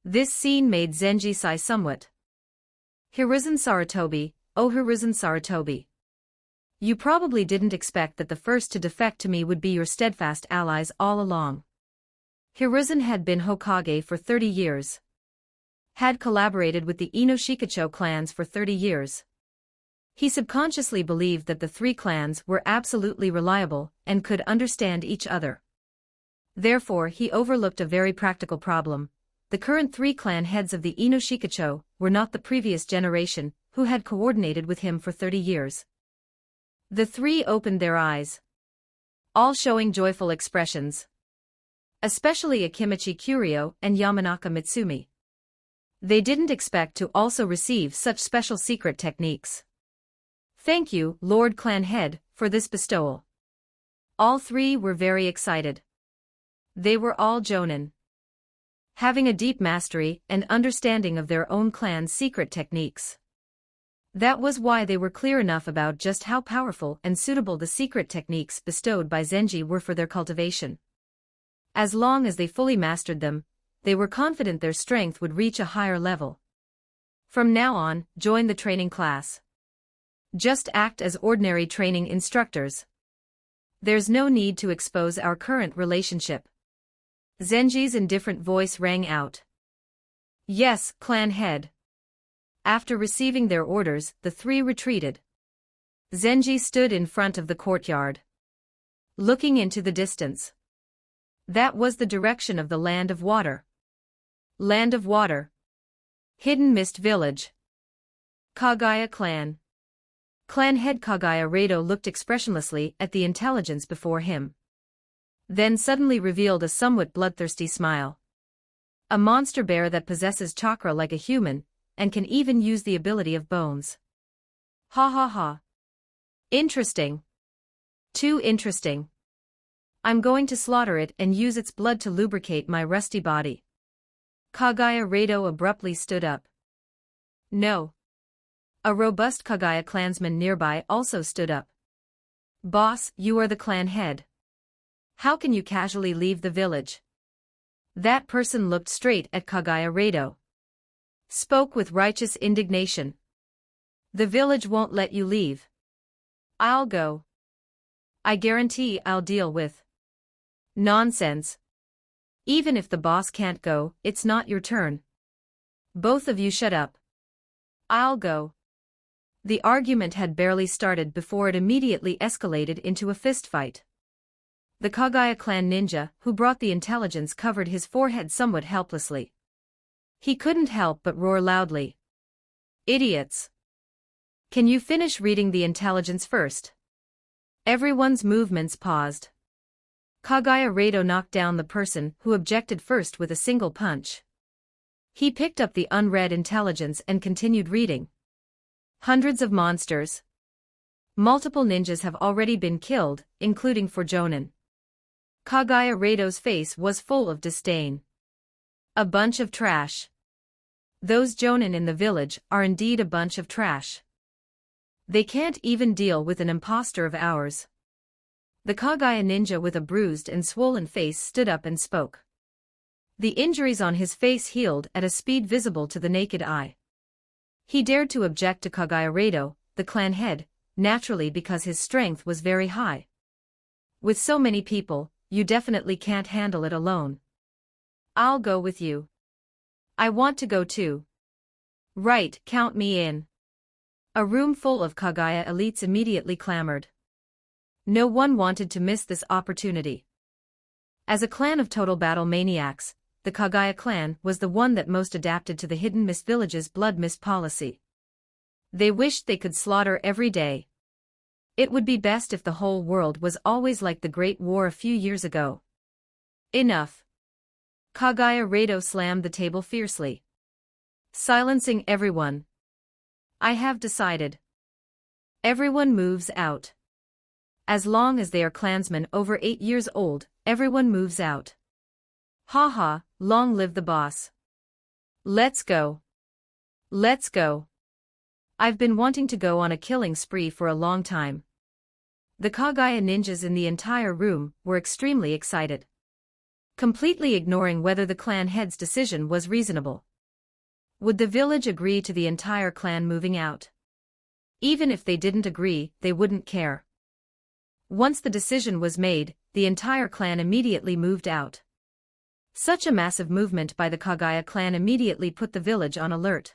This scene made Zenji sigh somewhat. Hiruzen Sarutobi, oh Hiruzen Sarutobi. You probably didn't expect that the first to defect to me would be your steadfast allies all along. Hiruzen had been Hokage for 30 years. Had collaborated with the Ino-Shikacho clans for 30 years. He subconsciously believed that the 3 clans were absolutely reliable and could understand each other. Therefore he overlooked a very practical problem. The current 3 clan heads of the Ino-Shikacho were not the previous generation, who had coordinated with him for 30 years. The 3 opened their eyes. All showing joyful expressions. Especially Akimichi Kuryo and Yamanaka Mitsumi. They didn't expect to also receive such special secret techniques. Thank you, Lord Clan Head, for this bestowal. All 3 were very excited. They were all Jonin. Having a deep mastery and understanding of their own clan's secret techniques. That was why they were clear enough about just how powerful and suitable the secret techniques bestowed by Zenji were for their cultivation. As long as they fully mastered them, they were confident their strength would reach a higher level. From now on, join the training class. Just act as ordinary training instructors. There's no need to expose our current relationship. Zenji's indifferent voice rang out. Yes, clan head. After receiving their orders, the 3 retreated. Zenji stood in front of the courtyard, looking into the distance. That was the direction of the Land of Water. Land of Water. Hidden Mist Village. Kagaya Clan. Clan head Kagaya Rado looked expressionlessly at the intelligence before him. Then suddenly revealed a somewhat bloodthirsty smile. A monster bear that possesses chakra like a human, and can even use the ability of bones. Ha ha ha. Interesting. Too interesting. I'm going to slaughter it and use its blood to lubricate my rusty body. Kagaya Rado abruptly stood up. No. A robust Kagaya clansman nearby also stood up. Boss, you are the clan head. How can you casually leave the village? That person looked straight at Kagaya Rado. Spoke with righteous indignation. The village won't let you leave. I'll go. I guarantee I'll deal with. Nonsense. Even if the boss can't go, it's not your turn. Both of you shut up. I'll go. The argument had barely started before it immediately escalated into a fistfight. The Kagaya clan ninja who brought the intelligence covered his forehead somewhat helplessly. He couldn't help but roar loudly. Idiots! Can you finish reading the intelligence first? Everyone's movements paused. Kagaya Rado knocked down the person who objected first with a single punch. He picked up the unread intelligence and continued reading. Hundreds of monsters. Multiple ninjas have already been killed, including for Jonin. Kagaya Rado's face was full of disdain. A bunch of trash. Those Jonin in the village are indeed a bunch of trash. They can't even deal with an impostor of ours. The Kagaya ninja with a bruised and swollen face stood up and spoke. The injuries on his face healed at a speed visible to the naked eye. He dared to object to Kagaya Rado, the clan head, naturally because his strength was very high. With so many people, you definitely can't handle it alone. I'll go with you. I want to go too. Right, count me in. A room full of Kagaya elites immediately clamored. No one wanted to miss this opportunity. As a clan of total battle maniacs, the Kagaya clan was the one that most adapted to the Hidden Mist Village's blood mist policy. They wished they could slaughter every day. It would be best if the whole world was always like the Great War a few years ago. Enough. Kagaya Rado slammed the table fiercely, silencing everyone. I have decided. Everyone moves out. As long as they are clansmen over 8 years old, everyone moves out. Haha, long live the boss. Let's go. Let's go. I've been wanting to go on a killing spree for a long time. The Kagaya ninjas in the entire room were extremely excited, completely ignoring whether the clan head's decision was reasonable. Would the village agree to the entire clan moving out? Even if they didn't agree, they wouldn't care. Once the decision was made, the entire clan immediately moved out. Such a massive movement by the Kagaya clan immediately put the village on alert.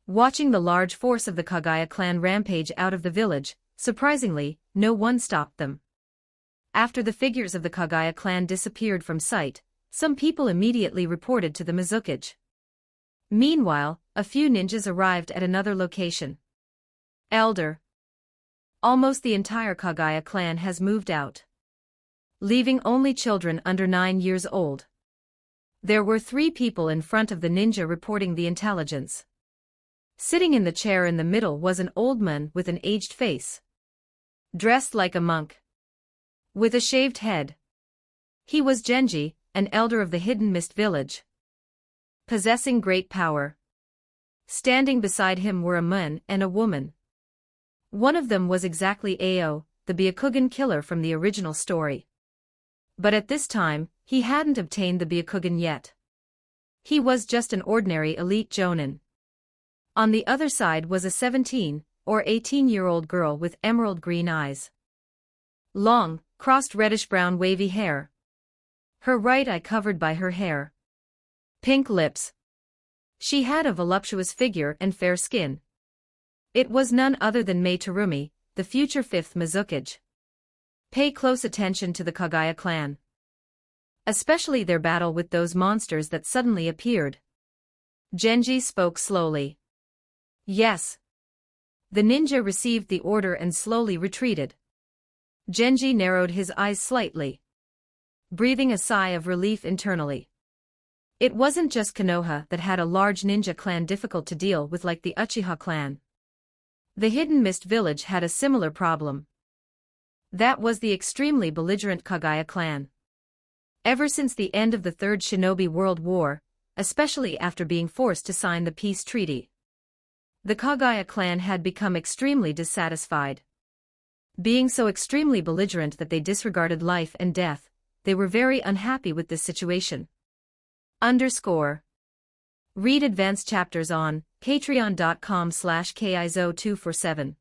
Watching the large force of the Kagaya clan rampage out of the village, surprisingly, no one stopped them. After the figures of the Kagaya clan disappeared from sight, some people immediately reported to the Mizukage. Meanwhile, a few ninjas arrived at another location. Elder. Almost the entire Kagaya clan has moved out, leaving only children under 9 years old. There were 3 people in front of the ninja reporting the intelligence. Sitting in the chair in the middle was an old man with an aged face, dressed like a monk, with a shaved head. He was Genji, an elder of the Hidden Mist Village, possessing great power. Standing beside him were a man and a woman. One of them was exactly Ao, the Byakugan killer from the original story. But at this time, he hadn't obtained the Byakugan yet. He was just an ordinary elite jonin. On the other side was a 17 or 18-year-old girl with emerald green eyes, long, crossed reddish-brown wavy hair, her right eye covered by her hair, pink lips. She had a voluptuous figure and fair skin. It was none other than Mei Terumi, the future 5th Mizukage. Pay close attention to the Kagaya clan, especially their battle with those monsters that suddenly appeared. Genji spoke slowly. Yes. The ninja received the order and slowly retreated. Genji narrowed his eyes slightly, breathing a sigh of relief internally. It wasn't just Konoha that had a large ninja clan difficult to deal with like the Uchiha clan. The Hidden Mist Village had a similar problem. That was the extremely belligerent Kagaya clan. Ever since the end of the Third Shinobi World War, especially after being forced to sign the peace treaty, the Kagaya clan had become extremely dissatisfied. Being so extremely belligerent that they disregarded life and death, they were very unhappy with this situation. Read advanced chapters on patreon.com/kizo247.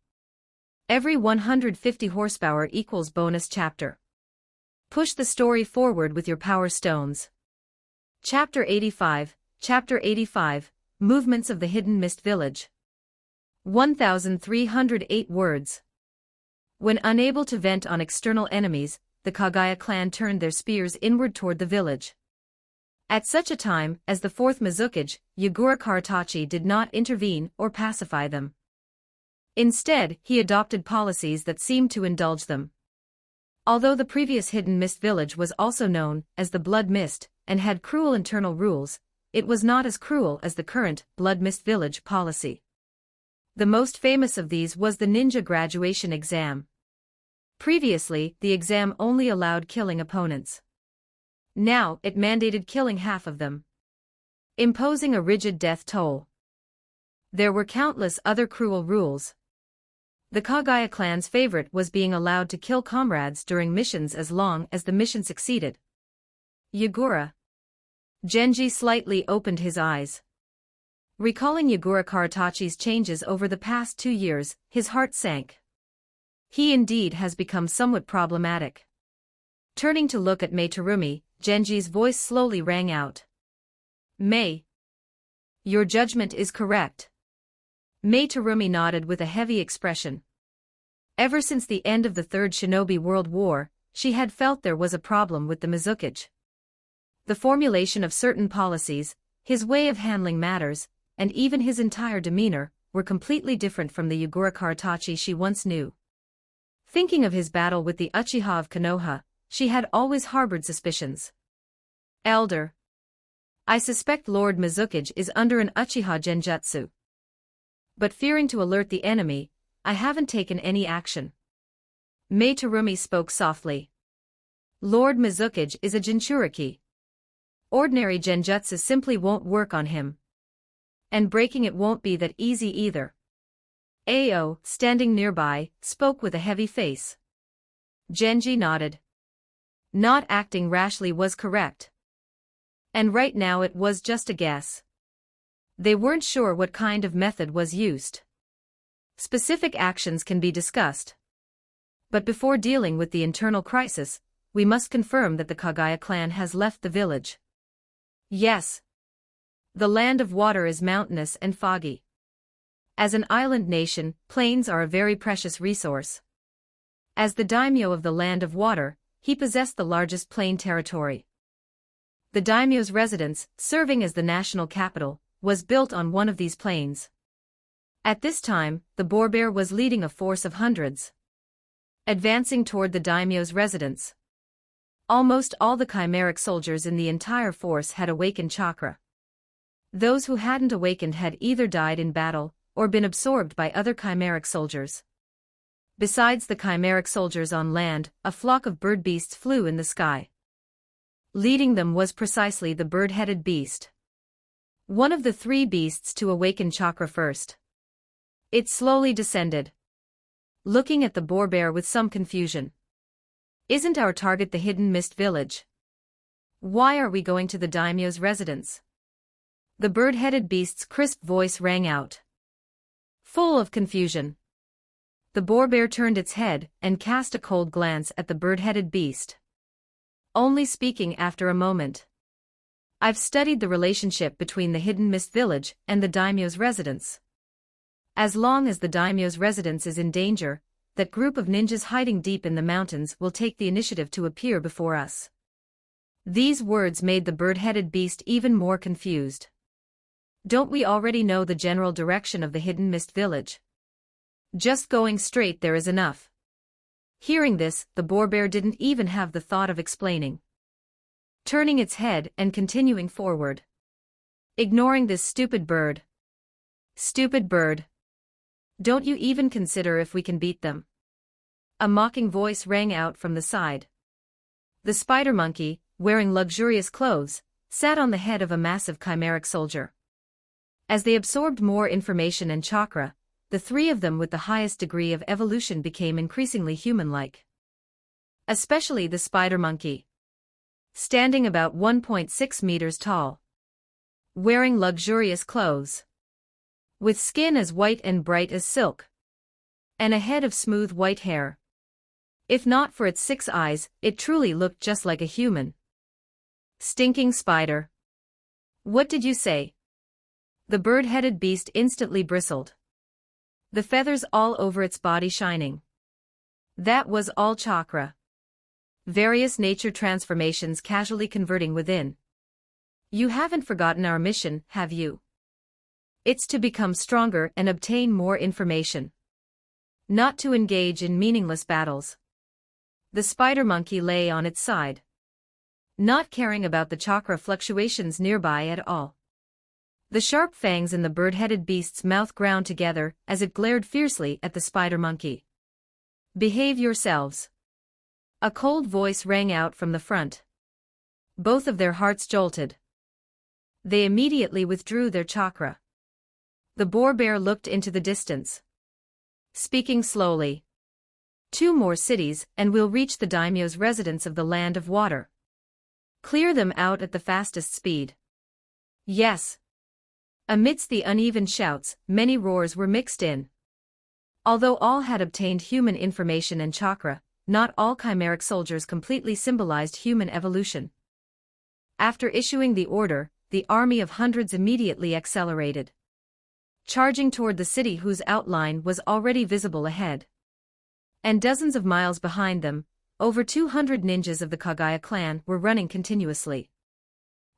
Every 150 horsepower equals bonus chapter. Push the story forward with your power stones. Chapter 85, Movements of the Hidden Mist Village. 1,308 words. When unable to vent on external enemies, the Kagaya clan turned their spears inward toward the village. At such a time as the 4th Mizukage, Yagura Karatachi did not intervene or pacify them. Instead, he adopted policies that seemed to indulge them. Although the previous Hidden Mist Village was also known as the Blood Mist and had cruel internal rules, it was not as cruel as the current Blood Mist Village policy. The most famous of these was the ninja graduation exam. Previously, the exam only allowed killing opponents. Now, it mandated killing half of them, imposing a rigid death toll. There were countless other cruel rules. The Kagaya clan's favorite was being allowed to kill comrades during missions as long as the mission succeeded. Yagura. Genji slightly opened his eyes. Recalling Yagura Karatachi's changes over the past 2 years, his heart sank. he indeed has become somewhat problematic. Turning to look at Mei Terumi, Genji's voice slowly rang out. Mei. Your judgment is correct. Mei Terumi nodded with a heavy expression. Ever since the end of the Third Shinobi World War, she had felt there was a problem with the Mizukage. The formulation of certain policies, his way of handling matters, and even his entire demeanor, were completely different from the Yugura Karatachi she once knew. Thinking of his battle with the Uchiha of Konoha, she had always harbored suspicions. Elder. I suspect Lord Mizukage is under an Uchiha genjutsu. But fearing to alert the enemy, I haven't taken any action. Mei Terumi spoke softly. Lord Mizukage is a Jinchuriki. Ordinary genjutsu simply won't work on him. And breaking it won't be that easy either. Ao, standing nearby, spoke with a heavy face. Genji nodded. Not acting rashly was correct. And right now it was just a guess. They weren't sure what kind of method was used. Specific actions can be discussed. But before dealing with the internal crisis, we must confirm that the Kagaya clan has left the village. Yes. The land of water is mountainous and foggy. As an island nation, plains are a very precious resource. As the daimyo of the land of water, he possessed the largest plain territory. The daimyo's residence, serving as the national capital, was built on one of these plains. At this time, the Boar-Bear was leading a force of hundreds, advancing toward the daimyo's residence. Almost all the chimeric soldiers in the entire force had awakened chakra. Those who hadn't awakened had either died in battle, or been absorbed by other chimeric soldiers. Besides the chimeric soldiers on land, a flock of bird beasts flew in the sky. Leading them was precisely the bird-headed beast. One of the three beasts to awaken chakra first. It slowly descended, looking at the Boar-Bear with some confusion. Isn't our target the Hidden Mist Village? Why are we going to the daimyo's residence? The bird-headed beast's crisp voice rang out, full of confusion. The Boar-Bear turned its head and cast a cold glance at the bird-headed beast, only speaking after a moment. I've studied the relationship between the Hidden Mist Village and the daimyo's residence. As long as the daimyo's residence is in danger, that group of ninjas hiding deep in the mountains will take the initiative to appear before us. These words made the bird-headed beast even more confused. Don't we already know the general direction of the Hidden Mist Village? Just going straight there is enough. Hearing this, the Boar-Bear didn't even have the thought of explaining. Turning its head and continuing forward. Ignoring this stupid bird. Stupid bird. Don't you even consider if we can beat them? A mocking voice rang out from the side. The spider monkey, wearing luxurious clothes, sat on the head of a massive chimeric soldier. As they absorbed more information and chakra, the three of them with the highest degree of evolution became increasingly human-like. Especially the spider monkey. Standing about 1.6 meters tall. Wearing luxurious clothes. With skin as white and bright as silk. And a head of smooth white hair. If not for its 6 eyes, it truly looked just like a human. Stinking spider. What did you say? The bird-headed beast instantly bristled. The feathers all over its body shining. That was all chakra. Various nature transformations casually converting within. You haven't forgotten our mission, have you? It's to become stronger and obtain more information. Not to engage in meaningless battles. The spider monkey lay on its side, not caring about the chakra fluctuations nearby at all. The sharp fangs in the bird-headed beast's mouth ground together as it glared fiercely at the spider monkey. Behave yourselves. A cold voice rang out from the front. Both of their hearts jolted. They immediately withdrew their chakra. The Boar-Bear looked into the distance, speaking slowly. 2 more cities and we'll reach the daimyo's residence of the land of water. Clear them out at the fastest speed. Yes. Amidst the uneven shouts, many roars were mixed in. Although all had obtained human information and chakra, not all chimeric soldiers completely symbolized human evolution. After issuing the order, the army of hundreds immediately accelerated, charging toward the city whose outline was already visible ahead. And dozens of miles behind them, over 200 ninjas of the Kagaya clan were running continuously.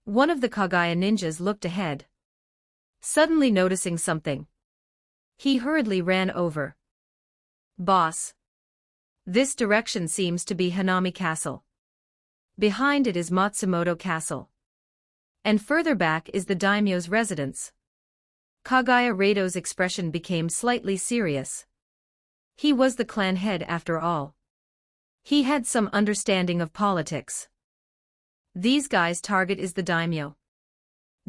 One of the Kagaya ninjas looked ahead, suddenly noticing something. He hurriedly ran over. "Boss. This direction seems to be Hanami Castle. Behind it is Matsumoto Castle. And further back is the daimyo's residence." Kagaya Rado's expression became slightly serious. He was the clan head after all. He had some understanding of politics. "These guys' target is the daimyo.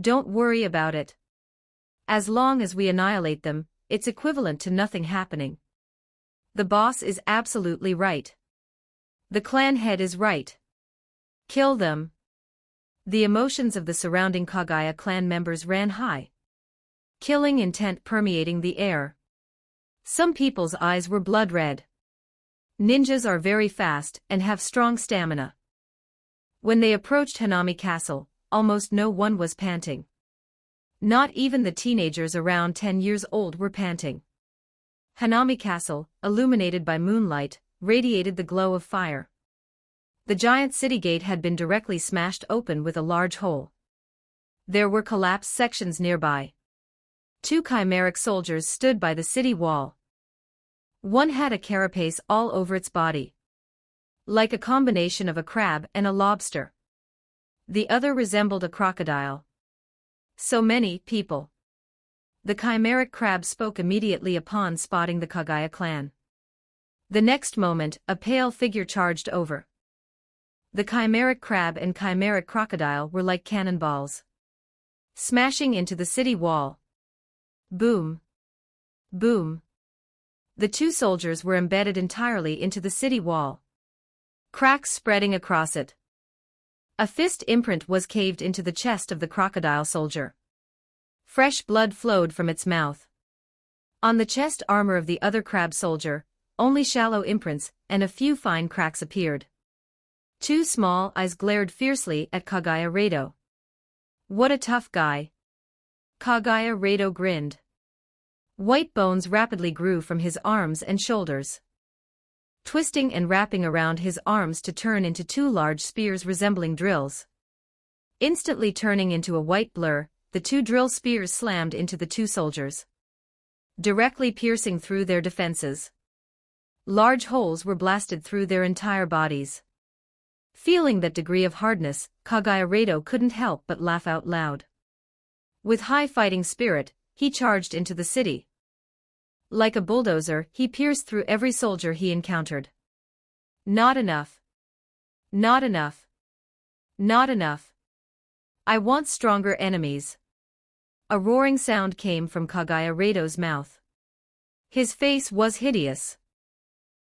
Don't worry about it. As long as we annihilate them, it's equivalent to nothing happening." The boss is absolutely right. The clan head is right. Kill them. The emotions of the surrounding Kagaya clan members ran high, killing intent permeating the air. Some people's eyes were blood red. Ninjas are very fast and have strong stamina. When they approached Hanami Castle, almost no one was panting. Not even the teenagers around 10 years old were panting. Hanami Castle, illuminated by moonlight, radiated the glow of fire. The giant city gate had been directly smashed open with a large hole. There were collapsed sections nearby. 2 chimeric soldiers stood by the city wall. One had a carapace all over its body, like a combination of a crab and a lobster. The other resembled a crocodile. "So many people." The chimeric crab spoke immediately upon spotting the Kagaya clan. The next moment, a pale figure charged over. The chimeric crab and chimeric crocodile were like cannonballs, smashing into the city wall. Boom! Boom! The 2 soldiers were embedded entirely into the city wall, cracks spreading across it. A fist imprint was caved into the chest of the crocodile soldier. Fresh blood flowed from its mouth. On the chest armor of the other crab soldier, only shallow imprints and a few fine cracks appeared. 2 small eyes glared fiercely at Kagaya Rado. "What a tough guy." Kagaya Rado grinned. White bones rapidly grew from his arms and shoulders, twisting and wrapping around his arms to turn into 2 large spears resembling drills. Instantly turning into a white blur, the 2 drill spears slammed into the 2 soldiers, directly piercing through their defenses. Large holes were blasted through their entire bodies. Feeling that degree of hardness, Kagaya Rado couldn't help but laugh out loud. With high fighting spirit, he charged into the city. Like a bulldozer, he pierced through every soldier he encountered. "Not enough. Not enough. Not enough. I want stronger enemies." A roaring sound came from Kagaya Rado's mouth. His face was hideous,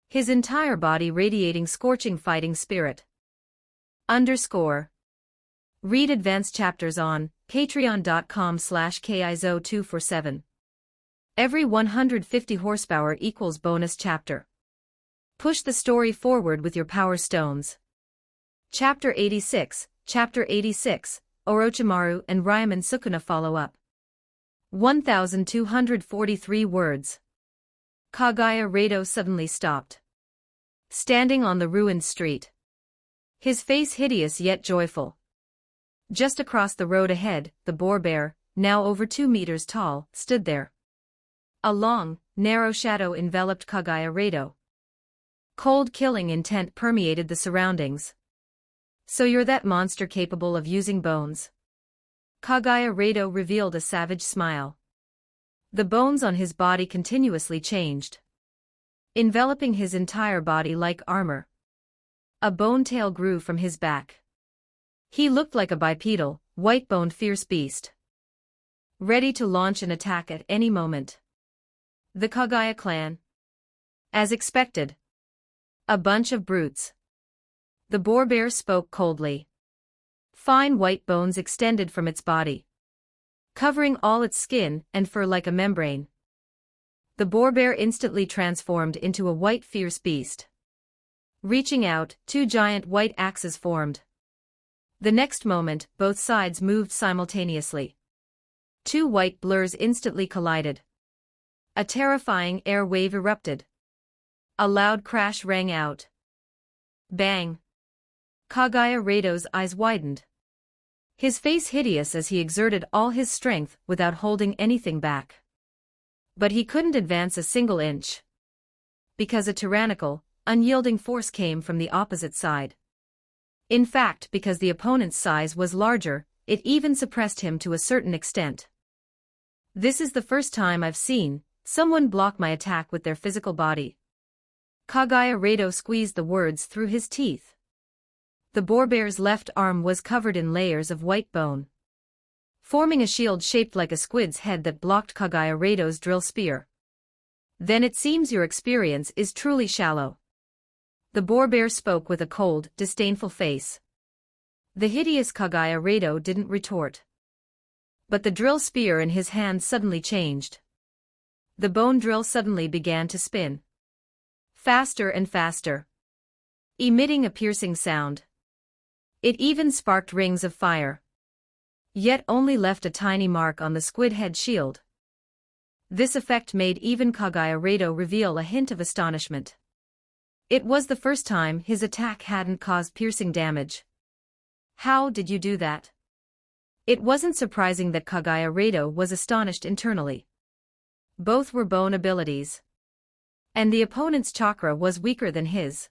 his entire body radiating scorching fighting spirit. Read advanced chapters on patreon.com/kizo247. Every 150 horsepower equals bonus chapter. Push the story forward with your power stones. Chapter 86, Orochimaru and Ryaman Sukuna follow up. 1243 words. Kagaya Rado suddenly stopped, standing on the ruined street, his face hideous yet joyful. Just across the road ahead, the boar bear, now over 2 meters tall, stood there. A long, narrow shadow enveloped Kagaya Rado. Cold killing intent permeated the surroundings. "So you're that monster capable of using bones?" Kagaya Rado revealed a savage smile. The bones on his body continuously changed, enveloping his entire body like armor. A bone tail grew from his back. He looked like a bipedal, white-boned fierce beast, ready to launch an attack at any moment. The Kagaya clan. As expected. A bunch of brutes. The boar bear spoke coldly. Fine white bones extended from its body, covering all its skin and fur like a membrane. The boar bear instantly transformed into a white fierce beast. Reaching out, two giant white axes formed. The next moment, both sides moved simultaneously. Two white blurs instantly collided. A terrifying air wave erupted. A loud crash rang out. Bang! Kaguya Rado's eyes widened. His face hideous as he exerted all his strength without holding anything back. But he couldn't advance a single inch. Because a tyrannical, unyielding force came from the opposite side. In fact, because the opponent's size was larger, it even suppressed him to a certain extent. This is the first time I've seen someone block my attack with their physical body. Kaguya Rado squeezed the words through his teeth. The boar bear's left arm was covered in layers of white bone, forming a shield shaped like a squid's head that blocked Kaguya Rado's drill spear. Then it seems your experience is truly shallow. The boar bear spoke with a cold, disdainful face. The hideous Kaguya Rado didn't retort. But the drill spear in his hand suddenly changed. The bone drill suddenly began to spin. Faster and faster. Emitting a piercing sound. It even sparked rings of fire. Yet only left a tiny mark on the squid head shield. This effect made even Kaguya Rado reveal a hint of astonishment. It was the first time his attack hadn't caused piercing damage. How did you do that? It wasn't surprising that Kaguya Rado was astonished internally. Both were bone abilities. And the opponent's chakra was weaker than his.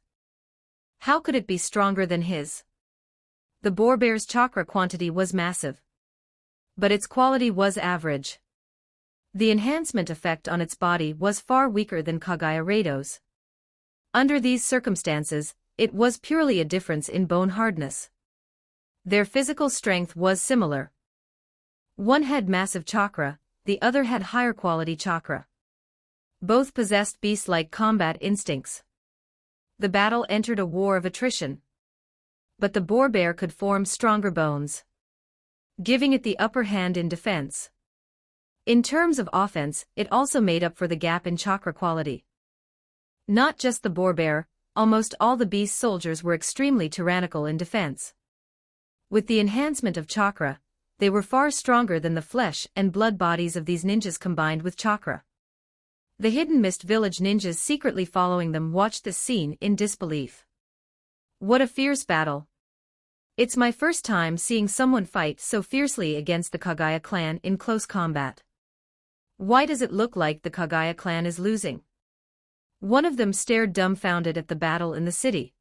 How could it be stronger than his? The boar bear's chakra quantity was massive. But its quality was average. The enhancement effect on its body was far weaker than Kaguya Rado's. Under these circumstances, it was purely a difference in bone hardness. Their physical strength was similar. One had massive chakra, the other had higher quality chakra. Both possessed beast-like combat instincts. The battle entered a war of attrition. But the boar bear could form stronger bones, giving it the upper hand in defense. In terms of offense, it also made up for the gap in chakra quality. Not just the boar bear, almost all the beast soldiers were extremely tyrannical in defense. With the enhancement of chakra, they were far stronger than the flesh and blood bodies of these ninjas combined with chakra. The hidden mist village ninjas secretly following them watched this scene in disbelief. What a fierce battle. It's my first time seeing someone fight so fiercely against the Kaguya clan in close combat. Why does it look like the Kaguya clan is losing? One of them stared dumbfounded at the battle in the city.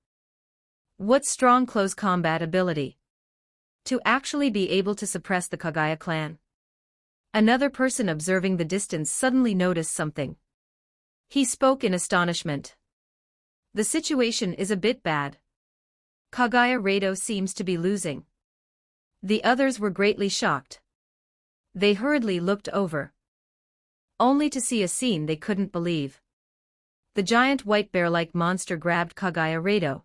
What strong close combat ability. To actually be able to suppress the Kaguya clan. Another person observing the distance suddenly noticed something. He spoke in astonishment. The situation is a bit bad. Kaguya Rado seems to be losing. The others were greatly shocked. They hurriedly looked over. Only to see a scene they couldn't believe. The giant white bear-like monster grabbed Kaguya Rado.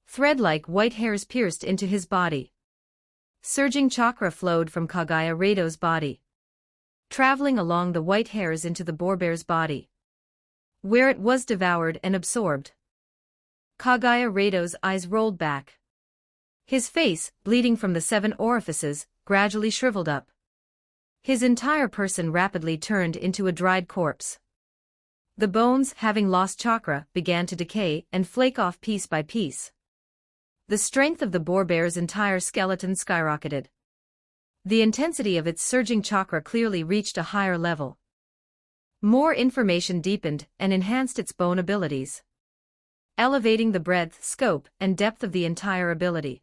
Thread-like white hairs pierced into his body. Surging chakra flowed from Kaguya Rado's body, traveling along the white hairs into the boar bear's body, where it was devoured and absorbed. Kaguya Rado's eyes rolled back. His face, bleeding from the 7 orifices, gradually shriveled up. His entire person rapidly turned into a dried corpse. The bones, having lost chakra, began to decay and flake off piece by piece. The strength of the boar bear's entire skeleton skyrocketed. The intensity of its surging chakra clearly reached a higher level. More information deepened and enhanced its bone abilities, elevating the breadth, scope, and depth of the entire ability.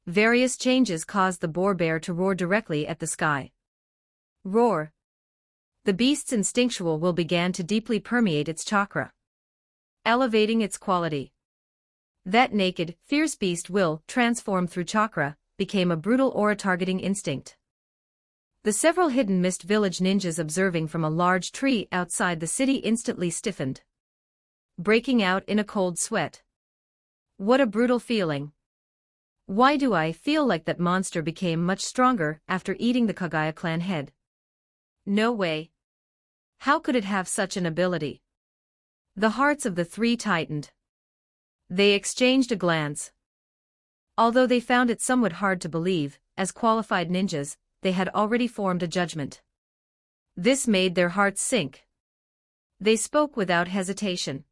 Various changes caused the boar bear to roar directly at the sky. Roar. The beast's instinctual will began to deeply permeate its chakra, elevating its quality. That naked, fierce beast will, transformed through chakra, became a brutal aura-targeting instinct. The several hidden mist village ninjas observing from a large tree outside the city instantly stiffened, breaking out in a cold sweat. What a brutal feeling. Why do I feel like that monster became much stronger after eating the Kaguya clan head? No way. How could it have such an ability? The hearts of the three tightened. They exchanged a glance. Although they found it somewhat hard to believe, as qualified ninjas, they had already formed a judgment. This made their hearts sink. They spoke without hesitation.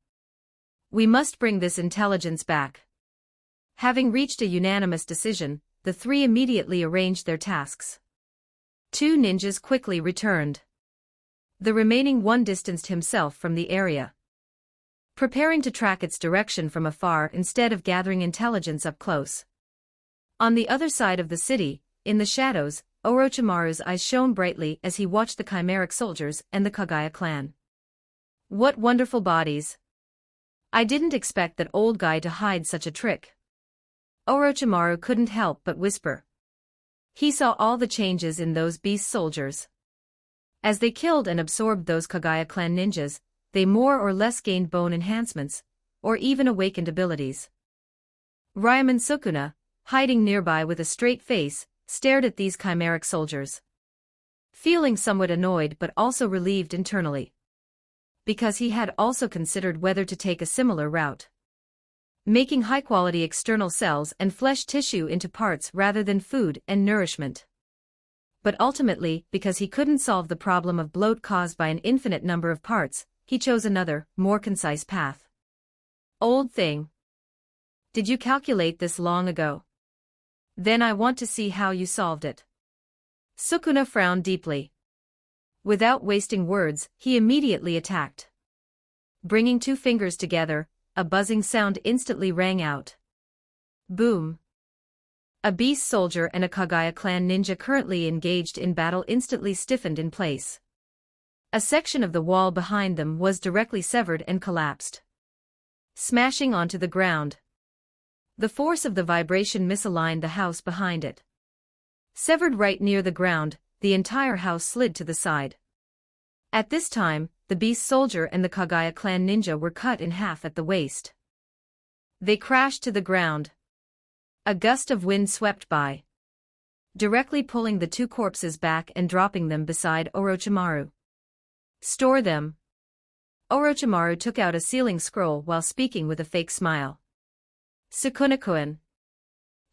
We must bring this intelligence back. Having reached a unanimous decision, the three immediately arranged their tasks. Two ninjas quickly returned. The remaining one distanced himself from the area, preparing to track its direction from afar instead of gathering intelligence up close. On the other side of the city, in the shadows, Orochimaru's eyes shone brightly as he watched the chimeric soldiers and the Kagaya clan. What wonderful bodies! I didn't expect that old guy to hide such a trick. Orochimaru couldn't help but whisper. He saw all the changes in those beast soldiers. As they killed and absorbed those Kagaya clan ninjas, they more or less gained bone enhancements, or even awakened abilities. Ryaman Sukuna, hiding nearby with a straight face, stared at these chimeric soldiers, feeling somewhat annoyed but also relieved internally, because he had also considered whether to take a similar route, making high-quality external cells and flesh tissue into parts rather than food and nourishment. But ultimately, because he couldn't solve the problem of bloat caused by an infinite number of parts, he chose another, more concise path. Old thing. Did you calculate this long ago? Then I want to see how you solved it. Sukuna frowned deeply. Without wasting words, he immediately attacked. Bringing two fingers together, a buzzing sound instantly rang out. Boom! A beast soldier and a Kagaya clan ninja currently engaged in battle instantly stiffened in place. A section of the wall behind them was directly severed and collapsed, smashing onto the ground. The force of the vibration misaligned the house behind it. Severed right near the ground, the entire house slid to the side. At this time, the beast soldier and the Kagaya clan ninja were cut in half at the waist. They crashed to the ground. A gust of wind swept by, directly pulling the two corpses back and dropping them beside Orochimaru. Store them. Orochimaru took out a sealing scroll while speaking with a fake smile. Sukuna-kun.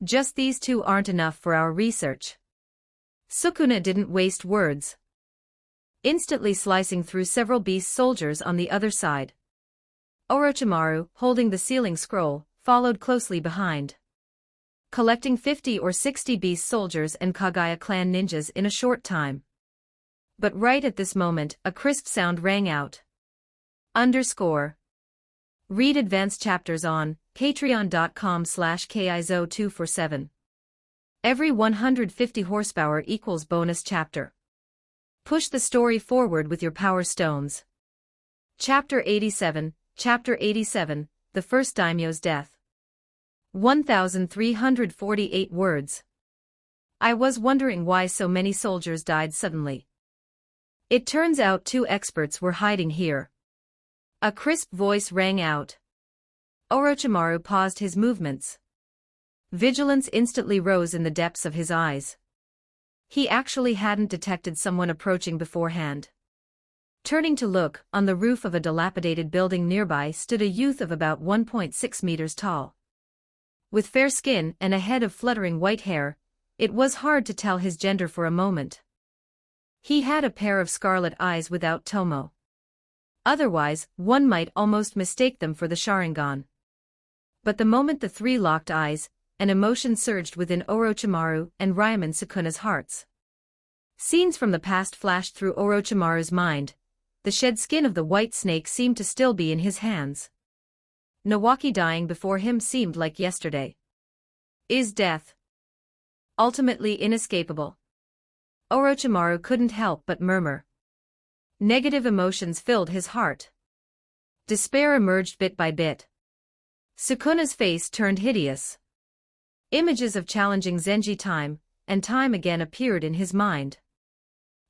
Just these two aren't enough for our research. Sukuna didn't waste words, instantly slicing through several beast soldiers on the other side. Orochimaru, holding the sealing scroll, followed closely behind, collecting 50 or 60 beast soldiers and Kagaya clan ninjas in a short time. But right at this moment, a crisp sound rang out. Read advanced chapters on patreon.com/kizo247. Every 150 horsepower equals bonus chapter. Push the story forward with your power stones. Chapter 87, The First Daimyo's Death. 1,348 words. I was wondering why so many soldiers died suddenly. It turns out two experts were hiding here. A crisp voice rang out. Orochimaru paused his movements. Vigilance instantly rose in the depths of his eyes. He actually hadn't detected someone approaching beforehand. Turning to look, on the roof of a dilapidated building nearby stood a youth of about 1.6 meters tall. With fair skin and a head of fluttering white hair, it was hard to tell his gender for a moment. He had a pair of scarlet eyes without tomo. Otherwise, one might almost mistake them for the Sharingan. But the moment the three locked eyes, an emotion surged within Orochimaru and Ryaman Sukuna's hearts. Scenes from the past flashed through Orochimaru's mind. The shed skin of the white snake seemed to still be in his hands. Nawaki dying before him seemed like yesterday. Is death ultimately inescapable? Orochimaru couldn't help but murmur. Negative emotions filled his heart. Despair emerged bit by bit. Sukuna's face turned hideous. Images of challenging Zenji time and time again appeared in his mind.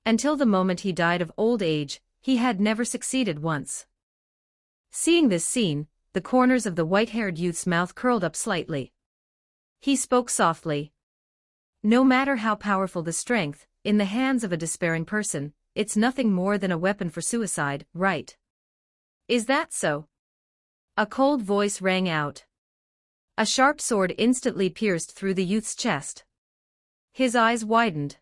Until the moment he died of old age, he had never succeeded once. Seeing this scene, the corners of the white-haired youth's mouth curled up slightly. He spoke softly. No matter how powerful the strength, in the hands of a despairing person, it's nothing more than a weapon for suicide, right? Is that so? A cold voice rang out. A sharp sword instantly pierced through the youth's chest. His eyes widened,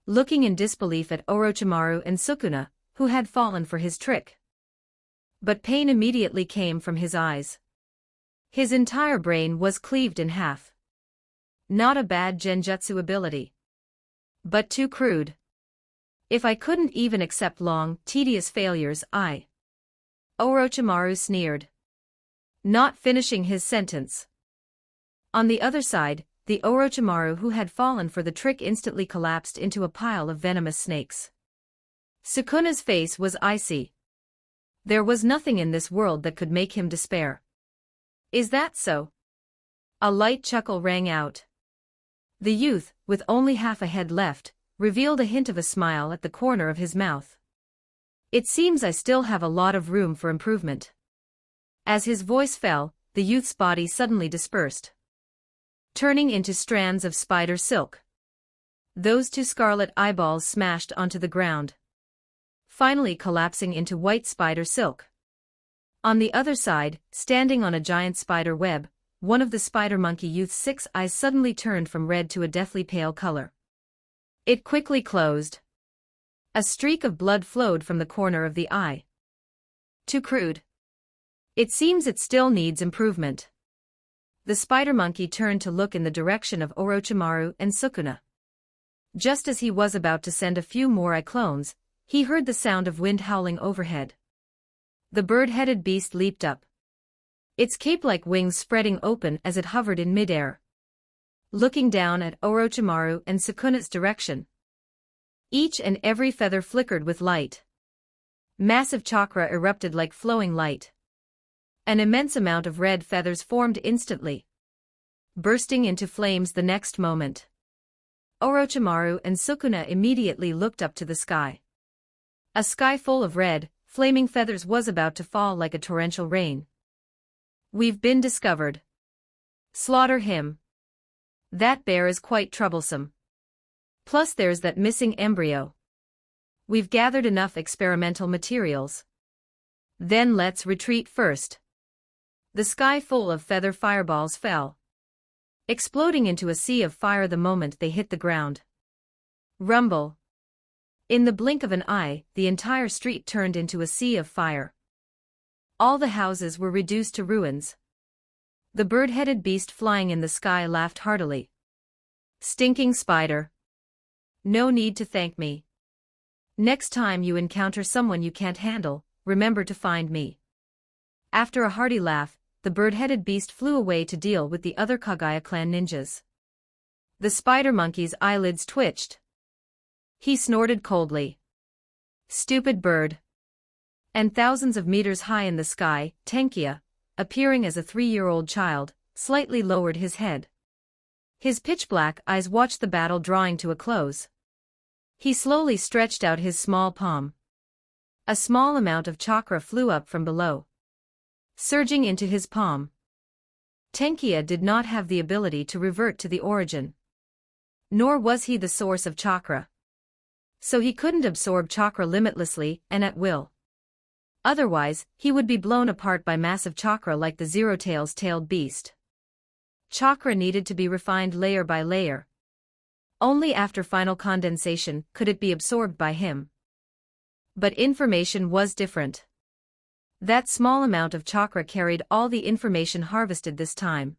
looking in disbelief at Orochimaru and Sukuna, who had fallen for his trick. But pain immediately came from his eyes. His entire brain was cleaved in half. Not a bad genjutsu ability, but too crude. If I couldn't even accept long, tedious failures, Orochimaru sneered, not finishing his sentence. On the other side, the Orochimaru who had fallen for the trick instantly collapsed into a pile of venomous snakes. Sukuna's face was icy. There was nothing in this world that could make him despair. Is that so? A light chuckle rang out. The youth, with only half a head left, revealed a hint of a smile at the corner of his mouth. It seems I still have a lot of room for improvement. As his voice fell, the youth's body suddenly dispersed, turning into strands of spider silk. Those two scarlet eyeballs smashed onto the ground, finally collapsing into white spider silk. On the other side, standing on a giant spider web, one of the spider monkey youth's 6 eyes suddenly turned from red to a deathly pale color. It quickly closed. A streak of blood flowed from the corner of the eye. Too crude. It seems it still needs improvement. The spider monkey turned to look in the direction of Orochimaru and Sukuna. Just as he was about to send a few more eye clones, he heard the sound of wind howling overhead. The bird-headed beast leaped up, its cape-like wings spreading open as it hovered in midair, looking down at Orochimaru and Sukuna's direction. Each and every feather flickered with light. Massive chakra erupted like flowing light. An immense amount of red feathers formed instantly, bursting into flames the next moment. Orochimaru and Sukuna immediately looked up to the sky. A sky full of red, flaming feathers was about to fall like a torrential rain. We've been discovered. Slaughter him. That bear is quite troublesome. Plus there's that missing embryo. We've gathered enough experimental materials. Then let's retreat first. The sky full of feather fireballs fell, exploding into a sea of fire the moment they hit the ground. Rumble. In the blink of an eye, the entire street turned into a sea of fire. All the houses were reduced to ruins. The bird-headed beast flying in the sky laughed heartily. Stinking spider. No need to thank me. Next time you encounter someone you can't handle, remember to find me. After a hearty laugh, the bird-headed beast flew away to deal with the other Kagaya clan ninjas. The spider monkey's eyelids twitched. He snorted coldly. Stupid bird. And thousands of meters high in the sky, Tenkia, appearing as a 3-year-old child, slightly lowered his head. His pitch-black eyes watched the battle drawing to a close. He slowly stretched out his small palm. A small amount of chakra flew up from below, surging into his palm. Tenkia did not have the ability to revert to the origin. Nor was he the source of chakra. So he couldn't absorb chakra limitlessly and at will. Otherwise, he would be blown apart by massive chakra like the Zero-Tail's tailed beast. Chakra needed to be refined layer by layer. Only after final condensation could it be absorbed by him. But information was different. That small amount of chakra carried all the information harvested this time.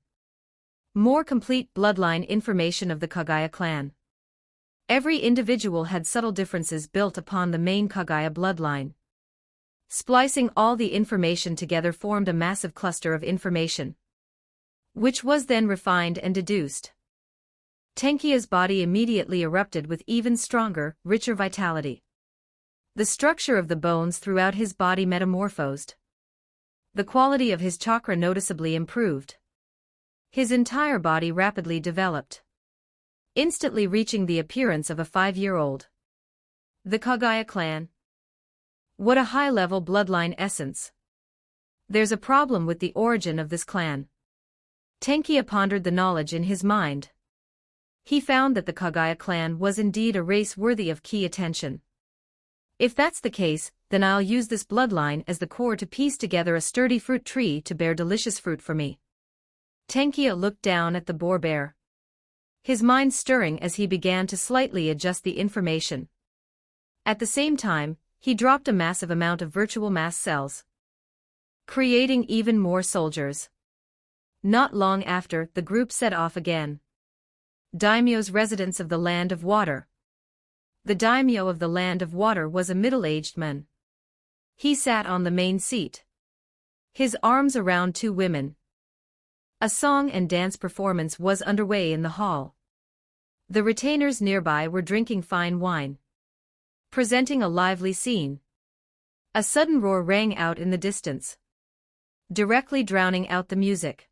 More complete bloodline information of the Kagaya clan. Every individual had subtle differences built upon the main Kagaya bloodline. Splicing all the information together formed a massive cluster of information, which was then refined and deduced. Tenkia's body immediately erupted with even stronger, richer vitality. The structure of the bones throughout his body metamorphosed. The quality of his chakra noticeably improved. His entire body rapidly developed, instantly reaching the appearance of a 5-year-old. The Kagaya clan. What a high-level bloodline essence. There's a problem with the origin of this clan. Tenkia pondered the knowledge in his mind. He found that the Kagaya clan was indeed a race worthy of key attention. If that's the case, then I'll use this bloodline as the core to piece together a sturdy fruit tree to bear delicious fruit for me. Tenkia looked down at the boar bear, his mind stirring as he began to slightly adjust the information. At the same time, he dropped a massive amount of virtual mass cells, creating even more soldiers. Not long after, the group set off again. Daimyo's residence of the Land of Water. The daimyo of the Land of Water was a middle-aged man. He sat on the main seat, his arms around two women. A song and dance performance was underway in the hall. The retainers nearby were drinking fine wine, presenting a lively scene. A sudden roar rang out in the distance, directly drowning out the music.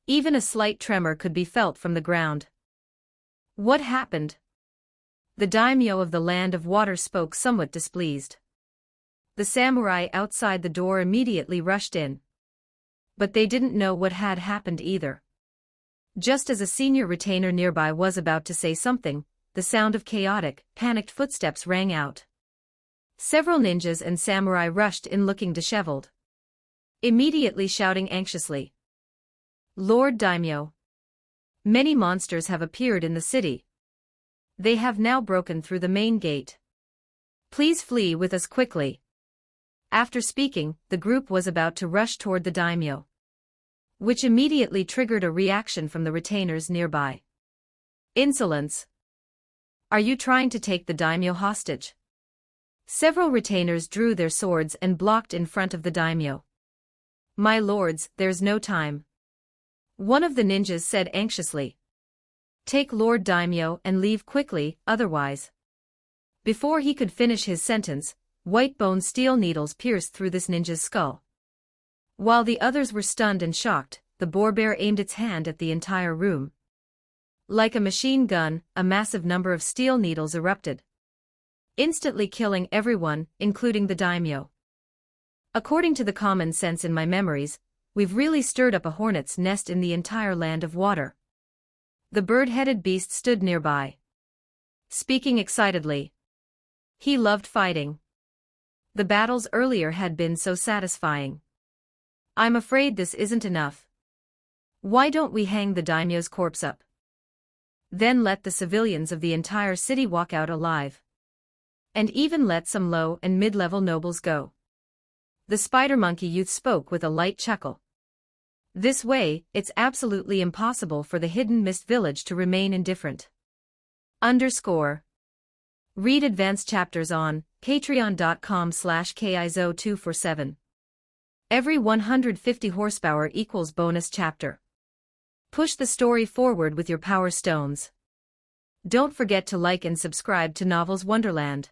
Even a slight tremor could be felt from the ground. What happened? The daimyo of the Land of Water spoke, somewhat displeased. The samurai outside the door immediately rushed in, but they didn't know what had happened either. Just as a senior retainer nearby was about to say something, the sound of chaotic, panicked footsteps rang out. Several ninjas and samurai rushed in looking disheveled, immediately shouting anxiously, "Lord Daimyo! Many monsters have appeared in the city. They have now broken through the main gate. Please flee with us quickly." After speaking, the group was about to rush toward the daimyo, which immediately triggered a reaction from the retainers nearby. Insolence! Are you trying to take the daimyo hostage? Several retainers drew their swords and blocked in front of the daimyo. My lords, there's no time. One of the ninjas said anxiously. Take Lord Daimyo and leave quickly, otherwise. Before he could finish his sentence, white-bone steel needles pierced through this ninja's skull. While the others were stunned and shocked, the boar bear aimed its hand at the entire room. Like a machine gun, a massive number of steel needles erupted, instantly killing everyone, including the daimyo. According to the common sense in my memories, we've really stirred up a hornet's nest in the entire Land of Water. The bird-headed beast stood nearby, speaking excitedly. He loved fighting. The battles earlier had been so satisfying. I'm afraid this isn't enough. Why don't we hang the daimyo's corpse up? Then let the civilians of the entire city walk out alive. And even let some low and mid-level nobles go. The spider monkey youth spoke with a light chuckle. This way, it's absolutely impossible for the hidden mist village to remain indifferent. Read advanced chapters on patreon.com/kizo247. Every 150 horsepower equals bonus chapter. Push the story forward with your power stones. Don't forget to like and subscribe to Novels Wonderland.